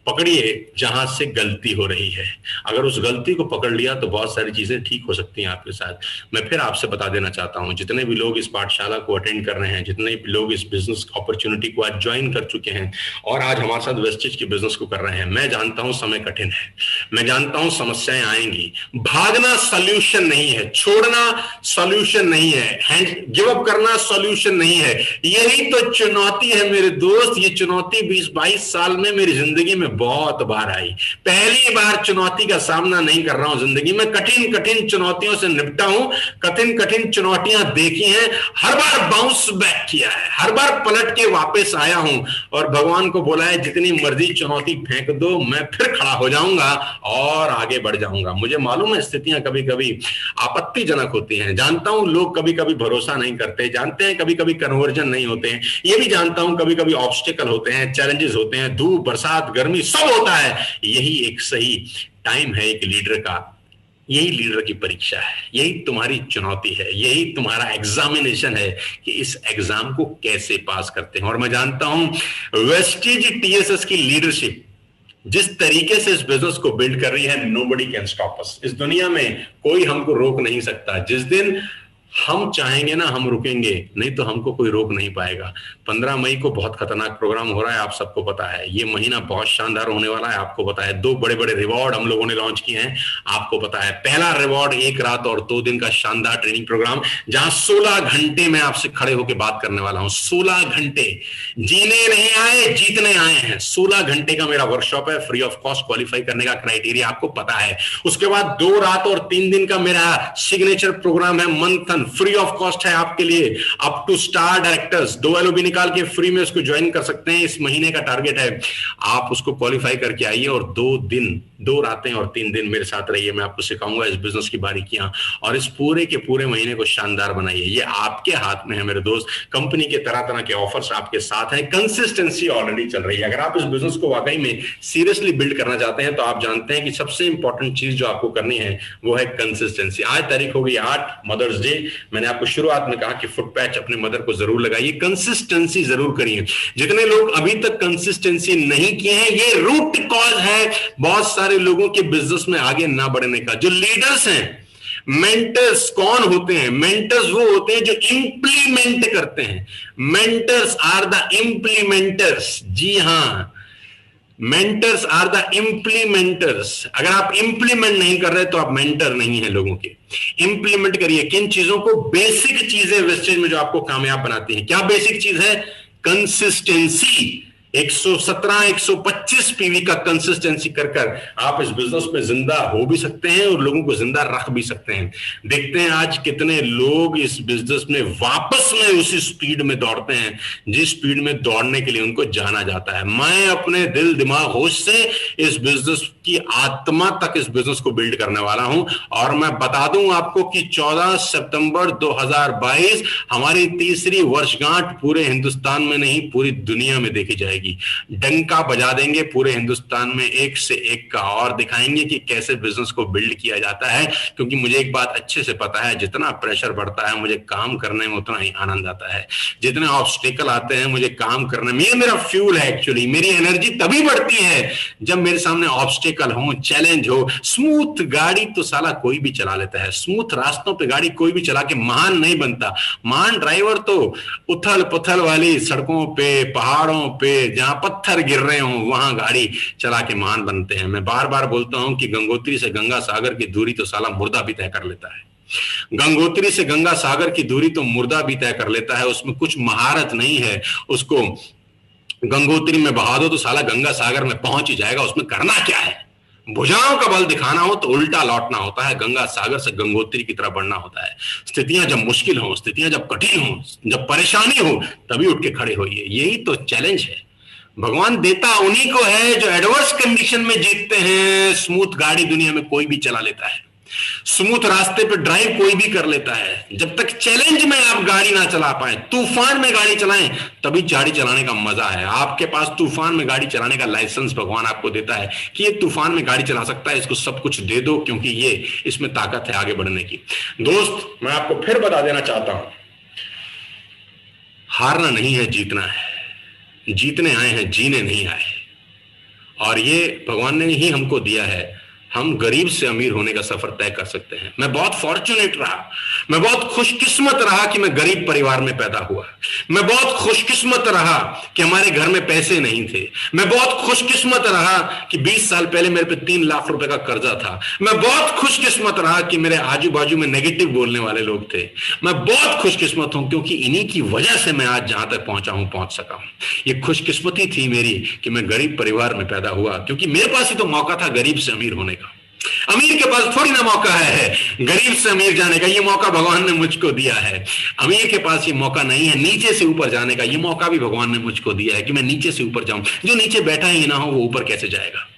पकड़िए जहां से गलती हो रही है। अगर उस गलती को पकड़ लिया तो बहुत सारी चीजें ठीक हो सकती हैं आपके साथ। मैं फिर आपसे बता देना चाहता हूं, जितने भी लोग इस पाठशाला को अटेंड कर रहे हैं, जितने भी लोग इस बिजनेस अपॉर्चुनिटी को आज ज्वाइन कर चुके हैं और आज हमारे साथ वेस्टेज के बिजनेस को कर रहे हैं, मैं जानता हूं समय कठिन है, मैं जानता हूं समस्याएं आएंगी। भागना सोल्यूशन नहीं है, छोड़ना सोल्यूशन नहीं है, गिव अप करना सोल्यूशन नहीं है। यही तो चुनौती है मेरे दोस्त। ये चुनौती 20-22 साल में मेरी जिंदगी में बहुत बार आई। पहली बार चुनौती का सामना नहीं कर रहा हूं जिंदगी में, कठिन कठिन चुनौतियों से निपटा हूं, कठिन कठिन चुनौतियां देखी हैं, हर बार बाउंस बैक किया है, हर बार पलट के वापस आया हूं और भगवान को बोला है जितनी मर्जी चुनौती फेंक दो, मैं फिर खड़ा हो जाऊंगा और आगे बढ़ जाऊंगा। मुझे मालूम है स्थितियां कभी कभी आपत्तिजनक होती हैं, जानता हूं लोग कभी कभी भरोसा नहीं करते, जानते हैं कभी कभी कन्वर्जन नहीं होते हैं, ये भी जानता हूं कभी कभी ऑब्स्टिकल होते हैं, चैलेंजेस होते हैं, धूप बरसात गर्मी सब होता है। यही एक सही टाइम है एक लीडर का, यही लीडर की परीक्षा है, यही तुम्हारी चुनौती है, यही तुम्हारा एग्जामिनेशन है कि इस एग्जाम को कैसे पास करते हैं। और मैं जानता हूं वेस्टेज टीएसएस की लीडरशिप जिस तरीके से इस बिजनेस को बिल्ड कर रही है, नोबडी कैन स्टॉप अस। इस दुनिया में कोई हमको रोक नहीं सकता। जिस दिन हम चाहेंगे ना हम रुकेंगे, नहीं तो हमको कोई रोक नहीं पाएगा। 15 मई को बहुत खतरनाक प्रोग्राम हो रहा है, आप सबको पता है। ये महीना बहुत शानदार होने वाला है, आपको पता है। 2 बड़े बड़े रिवॉर्ड हम लोगों ने लॉन्च किए हैं, आपको पता है। पहला रिवॉर्ड 1 रात और 2 दिन का शानदार ट्रेनिंग प्रोग्राम, जहां 16 घंटे में आपसे खड़े होकर बात करने वाला हूं। 16 घंटे, जीने नहीं आए जीतने आए हैं। 16 घंटे का मेरा वर्कशॉप है, फ्री ऑफ कॉस्ट। क्वालिफाई करने का क्राइटेरिया आपको पता है। उसके बाद 2 रात और 3 दिन का मेरा सिग्नेचर प्रोग्राम है, मंथन, फ्री ऑफ कॉस्ट है आपके लिए। Up to star directors 2 LOB निकाल के फ्री में उसको ज्वाइन कर सकते हैं। इस महीने का टारगेट है, आप उसको क्वालिफाई करके आइए और 2 दिन, 2 रातें और 3 दिन मेरे साथ रहिए। मैं आपको सिखाऊंगा इस बिजनेस की बारीकियां, और इस पूरे के पूरे महीने को शानदार बनाइए। ये आपके हाथ में है मेरे दोस्त। कंपनी के तरह तरह के ऑफर्स आपके साथ हैं, कंसिस्टेंसी ऑलरेडी चल रही है। अगर आप इस बिजनेस को वाकई में सीरियसली बिल्ड करना चाहते हैं तो आप जानते हैं कि सबसे इंपॉर्टेंट चीज जो आपको करनी है वो है कंसिस्टेंसी। आज तारीख हो गई 8, मदर्स डे। मैंने आपको शुरुआत में कहा कि फुट पैच अपने मदर को जरूर लगाइए, कंसिस्टेंसी जरूर करिए। जितने लोग अभी तक कंसिस्टेंसी नहीं किए हैं, ये रूट कॉज है बहुत सारे लोगों के बिजनेस में आगे ना बढ़ने का। जो लीडर्स हैं, मेंटर्स कौन होते हैं? मेंटर्स वो होते हैं जो इंप्लीमेंट करते हैं। Mentors are the implementers. जी हां, मेंटर्स आर द इंप्लीमेंटर्स। अगर आप इंप्लीमेंट नहीं कर रहे तो आप मेंटर नहीं है लोगों के। इंप्लीमेंट करिए किन चीजों को? बेसिक चीजें वेस्टेज में जो आपको कामयाब बनाती हैं। क्या बेसिक चीज है? कंसिस्टेंसी। 117 125 पीवी का कंसिस्टेंसी कर कर आप इस बिजनेस में जिंदा हो भी सकते हैं और लोगों को जिंदा रख भी सकते हैं। देखते हैं आज कितने लोग इस बिजनेस में वापस में उसी स्पीड में दौड़ते हैं जिस स्पीड में दौड़ने के लिए उनको जाना जाता है। मैं अपने दिल दिमाग होश से इस बिजनेस की आत्मा तक इस बिजनेस को बिल्ड करने वाला हूं, और मैं बता दूं आपको कि 14 सितंबर 2022 हमारी तीसरी वर्षगांठ पूरे हिंदुस्तान में नहीं पूरी दुनिया में देखी जाएगी। डंका बजा देंगे पूरे हिंदुस्तान में, एक से एक का, और दिखाएंगे कि कैसे बिजनेस को बिल्ड किया जाता है। क्योंकि मुझे एक बात अच्छे से पता है, जितना प्रेशर बढ़ता है मुझे काम करने में उतना ही आनंद आता है। जितने ऑब्स्टिकल आते हैं मुझे काम करने में, ये मेरा फ्यूल है एक्चुअली। मेरी एनर्जी तभी बढ़ती है जब मेरे सामने ऑब्स्टिकल हो, चैलेंज हो। स्मूथ गाड़ी तो साला कोई भी चला लेता है, स्मूथ रास्तों पे गाड़ी कोई भी चला के महान नहीं बनता। महान ड्राइवर तो उथल पुथल वाली सड़कों पे, पहाड़ों पे, जहां पत्थर गिर रहे हो वहां गाड़ी चला के महान बनते हैं। मैं बार बार बोलता हूं कि गंगोत्री से गंगा सागर की दूरी तो साला मुर्दा भी तय कर लेता है। गंगोत्री से गंगा सागर की दूरी तो मुर्दा भी तय कर लेता है। उसमें कुछ महारत नहीं है। उसको गंगोत्री में बहा दो तो साला गंगा सागर में पहुंच ही जाएगा। उसमें करना क्या है? भुजाओं का बल दिखाना हो तो उल्टा लौटना होता है, गंगा सागर से गंगोत्री की तरफ बढ़ना होता है। स्थितियां जब मुश्किल हो, स्थितियां जब कठिन हो, जब परेशानी हो, तभी उठ के खड़े होइए। यही तो चैलेंज है। भगवान देता उन्हीं को है जो एडवर्स कंडीशन में जीतते हैं। स्मूथ गाड़ी दुनिया में कोई भी चला लेता है, स्मूथ रास्ते पे ड्राइव कोई भी कर लेता है। जब तक चैलेंज में आप गाड़ी ना चला पाए, तूफान में गाड़ी चलाएं, तभी गाड़ी चलाने का मजा है। आपके पास तूफान में गाड़ी चलाने का लाइसेंस भगवान आपको देता है कि ये तूफान में गाड़ी चला सकता है, इसको सब कुछ दे दो, क्योंकि ये इसमें ताकत है आगे बढ़ने की। दोस्त, मैं आपको फिर बता देना चाहता हूं, हारना नहीं है, जीतना है। जीतने आए हैं, जीने नहीं आए। और ये भगवान ने ही हमको दिया है। हम गरीब से अमीर होने का सफर तय कर सकते हैं। मैं बहुत फॉर्चुनेट रहा, मैं बहुत खुशकिस्मत रहा कि मैं गरीब परिवार में पैदा हुआ। मैं बहुत खुशकिस्मत रहा कि हमारे घर में पैसे नहीं थे। मैं बहुत खुशकिस्मत रहा कि 20 साल पहले मेरे पे 3 लाख रुपए का कर्जा था। मैं बहुत खुशकिस्मत रहा कि मेरे आजू बाजू में नेगेटिव बोलने वाले लोग थे। मैं बहुत खुशकिस्मत हूं क्योंकि इन्हीं की वजह से मैं आज जहां तक पहुंचा हूं, पहुंच सका हूं। ये खुशकिस्मती थी मेरी कि मैं गरीब परिवार में पैदा हुआ, क्योंकि मेरे पास ही तो मौका था गरीब से अमीर होने का। अमीर के पास थोड़ी ना मौका है गरीब से अमीर जाने का। ये मौका भगवान ने मुझको दिया है। अमीर के पास ये मौका नहीं है नीचे से ऊपर जाने का। ये मौका भी भगवान ने मुझको दिया है कि मैं नीचे से ऊपर जाऊं। जो नीचे बैठा ही ना हो वो ऊपर कैसे जाएगा?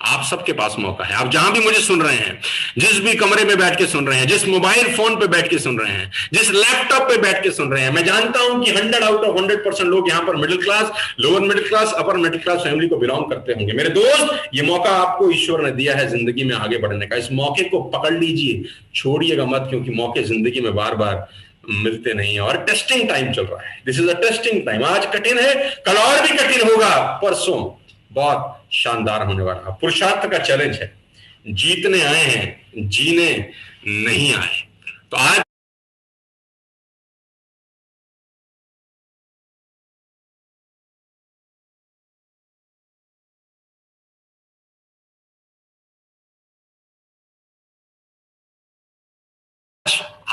आप सबके पास मौका है। आप जहां भी मुझे सुन रहे हैं, जिस भी कमरे में बैठ के सुन रहे हैं, जिस मोबाइल फोन पे बैठ के सुन रहे हैं, जिस लैपटॉप पे बैठ के सुन रहे हैं, मैं जानता हूं कि 100 आउट ऑफ 100% लोग यहां पर middle class, lower middle class, upper middle class family को बिलोंग करते होंगे। मेरे दोस्त, ये मौका आपको ईश्वर ने दिया है जिंदगी में आगे बढ़ने का। इस मौके को पकड़ लीजिए, छोड़िएगा मत, क्योंकि मौके जिंदगी में बार बार मिलते नहीं है। और टेस्टिंग टाइम चल रहा है। This is a testing time. आज कठिन है, कल और भी कठिन होगा, परसों बहुत शानदार होने वाला। पुरुषार्थ का चैलेंज है। जीतने आए हैं, जीने नहीं आए। तो आज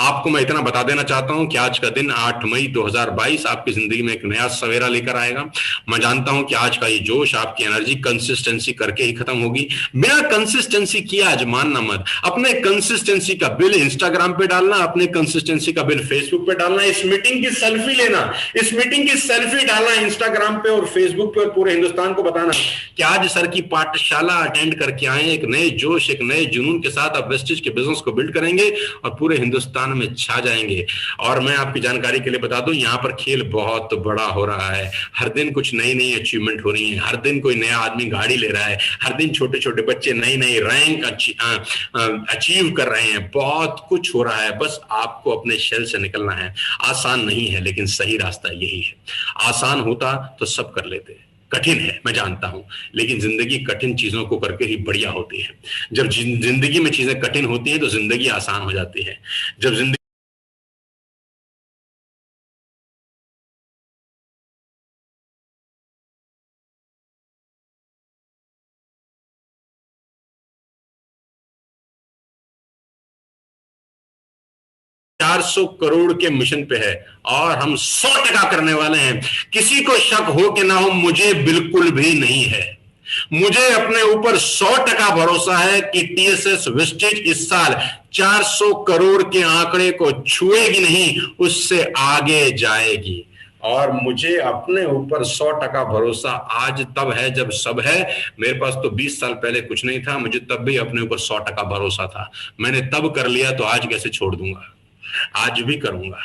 आपको मैं इतना बता देना चाहता हूं कि आज का दिन 8 मई 2022 आपकी जिंदगी में एक नया सवेरा लेकर आएगा। मैं जानता हूं कि आज का ये जोश, आपकी एनर्जी कंसिस्टेंसी करके ही खत्म होगी। बिना कंसिस्टेंसी किए आजमाना मत। अपने कंसिस्टेंसी का बिल इंस्टाग्राम पे डालना, अपने कंसिस्टेंसी का बिल फेसबुक पे डालना, इस मीटिंग की सेल्फी लेना, इस मीटिंग की सेल्फी डालना इंस्टाग्राम पे और फेसबुक पे और पूरे हिंदुस्तान को बताना कि आज सर की पाठशाला अटेंड करके आए, एक नए जोश, एक नए जुनून के साथ आप वेस्टेज के बिजनेस को बिल्ड करेंगे और पूरे हिंदुस्तान में छा जाएंगे। और मैं आपकी जानकारी के लिए बता दूं, यहां पर खेल बहुत बड़ा हो रहा है। हर दिन कुछ नई नई अचीवमेंट हो रही है, हर दिन कोई नया आदमी गाड़ी ले रहा है, हर दिन छोटे छोटे बच्चे नई नई रैंक अचीव कर रहे हैं। बहुत कुछ हो रहा है, बस आपको अपने शेल से निकलना है। आसान नहीं है, लेकिन सही रास्ता यही है। आसान होता तो सब कर लेते, कठिन है मैं जानता हूं, लेकिन जिंदगी कठिन चीजों को करके ही बढ़िया होती है। जब जिंदगी में चीजें कठिन होती हैं तो जिंदगी आसान हो जाती है। जब जिंदगी 400 करोड़ के मिशन पे है और हम 100% करने वाले हैं। किसी को शक हो कि ना हो, मुझे बिल्कुल भी नहीं है। मुझे अपने ऊपर 100% भरोसा है कि टीएसएस वेस्टेज इस साल 400 करोड़ के आंकड़े को छुएगी नहीं, उससे आगे जाएगी। और मुझे अपने ऊपर 100% भरोसा आज तब है जब सब है। मेरे पास तो 20 साल पहले कुछ नहीं था, मुझे तब भी अपने ऊपर 100% भरोसा था। मैंने तब कर लिया तो आज कैसे छोड़ दूंगा? आज भी करूंगा,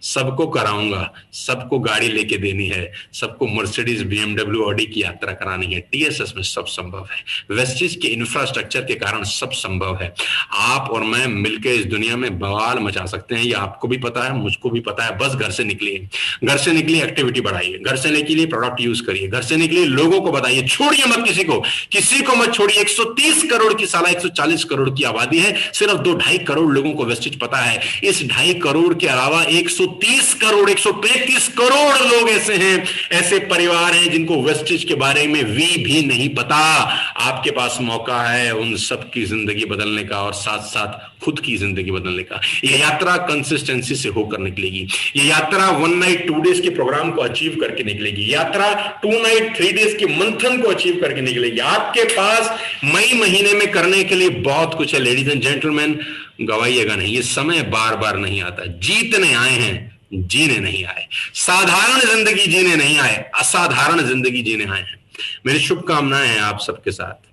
सबको कराऊंगा, सबको गाड़ी लेके देनी है, सबको मर्सिडीज बीएमडब्ल्यू ऑडी की यात्रा करानी है। टीएसएस में सब संभव है। वेस्टेज के इंफ्रास्ट्रक्चर के कारण सब संभव है। आप और मैं मिलकर इस दुनिया में बवाल मचा सकते हैं, ये आपको भी पता है, मुझको भी पता है। बस घर से निकलिए, घर से निकलिए, एक्टिविटी बढ़ाइए, घर से निकलिए, प्रोडक्ट यूज करिए, घर से निकलिए, लोगों को बताइए, छोड़िए मत किसी को, किसी को मत छोड़िए। 130 करोड़ की साला 140 करोड़ की आबादी है, सिर्फ 2-2.5 करोड़ लोगों को वेस्टेज पता है। इस 2.5 करोड़ के अलावा 130 करोड़ 135 करोड़ लोग ऐसे हैं, ऐसे परिवार हैं जिनको वेस्टेज के बारे में भी नहीं पता। आपके पास मौका है उन सबकी जिंदगी बदलने का और साथ साथ खुद की जिंदगी बदलने का। यह यात्रा कंसिस्टेंसी से होकर निकलेगी। यह यात्रा 1 नाइट 2 डेज के प्रोग्राम को अचीव करके निकलेगी। यात्रा 2 नाइट 3 डेज के मंथन को अचीव करके निकलेगी। आपके पास मई महीने में करने के लिए बहुत कुछ है। लेडीज एंड जेंटलमैन, गवाइएगा नहीं, ये समय बार बार नहीं आता। जीतने आए हैं, जीने नहीं आए। साधारण जिंदगी जीने नहीं आए, असाधारण जिंदगी जीने आए हैं। मेरी शुभकामनाएं हैं आप सबके साथ।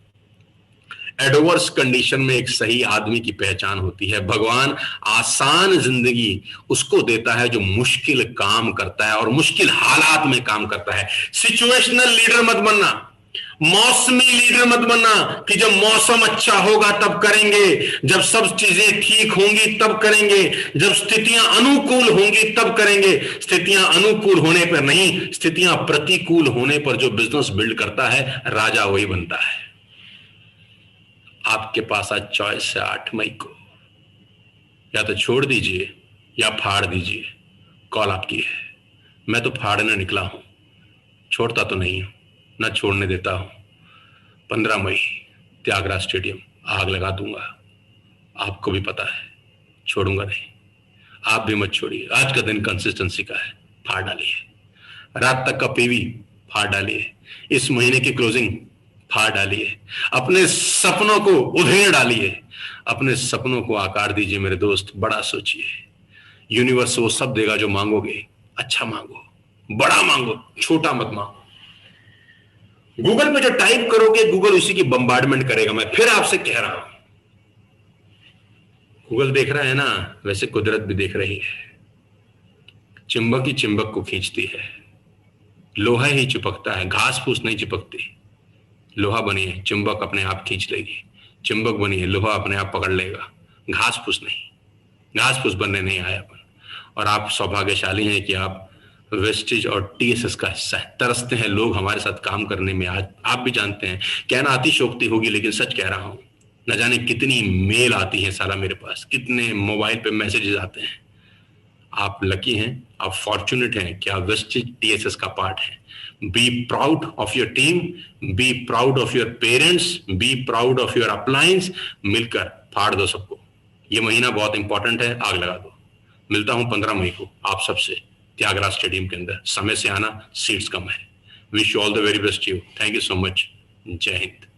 एडवर्स कंडीशन में एक सही आदमी की पहचान होती है। भगवान आसान जिंदगी उसको देता है जो मुश्किल काम करता है और मुश्किल हालात में काम करता है। सिचुएशनल लीडर मत बनना, मौसमी लीडर मत बनना कि जब मौसम अच्छा होगा तब करेंगे, जब सब चीजें ठीक होंगी तब करेंगे, जब स्थितियां अनुकूल होंगी तब करेंगे। स्थितियां अनुकूल होने पर नहीं, स्थितियां प्रतिकूल होने पर जो बिजनेस बिल्ड करता है, राजा वही बनता है। आपके पास आज चॉइस है 8 मई को, या तो छोड़ दीजिए या फाड़ दीजिए। कॉल आपकी है। मैं तो फाड़ने निकला हूं, छोड़ता तो नहीं हूं, ना छोड़ने देता हूं। 15 मई त्यागराज स्टेडियम आग लगा दूंगा। आपको भी पता है, छोड़ूंगा नहीं। आप भी मत छोड़िए। आज का दिन कंसिस्टेंसी का है, फाड़ डालिए। रात तक का पीवी फाड़ डालिए। इस महीने की क्लोजिंग फाड़ डालिए। अपने सपनों को उधेड़ डालिए। अपने सपनों को आकार दीजिए मेरे दोस्त। बड़ा सोचिए। यूनिवर्स वो सब देगा जो मांगोगे। अच्छा मांगो, बड़ा मांगो, छोटा मत मांगो। गूगल पे जो टाइप करोगे, गूगल उसी की बम्बार्डमेंट करेगा। मैं फिर आपसे कह रहा हूं, गूगल देख रहा है ना, वैसे कुदरत भी देख रही है। चिंबक ही चिंबक को खींचती है। लोहा ही चिपकता है, घास फूस नहीं चिपकती। लोहा बनिए, चिंबक अपने आप खींच लेगी। चिंबक बनिए, लोहा अपने आप पकड़ लेगा, घास फूस नहीं। घास फूस बनने नहीं आया अपन। और आप सौभाग्यशाली हैं कि आप वेस्टेज और टीएसएस का हिस्सा है। तरसते हैं लोग हमारे साथ काम करने में। आज आप भी जानते हैं, कहना अतिशयोक्ति होगी लेकिन सच कह रहा हूं। न जाने कितनी मेल आती है साला मेरे पास, कितने मोबाइल पे मैसेजेस आते हैं। आप लकी हैं, आप फॉर्चुनेट हैं कि आप वेस्टेज टीएसएस का पार्ट है। Be proud of your team, be proud of your parents, be proud of your appliance. मिलकर फाड़ दो सबको। ये महीना बहुत इंपॉर्टेंट है, आग लगा दो। मिलता हूं 15 मई को आप सबसे त्यागराज स्टेडियम के अंदर। समय से आना, सीट्स कम है। Wish you all the very best. You, thank you so much. जय हिंद।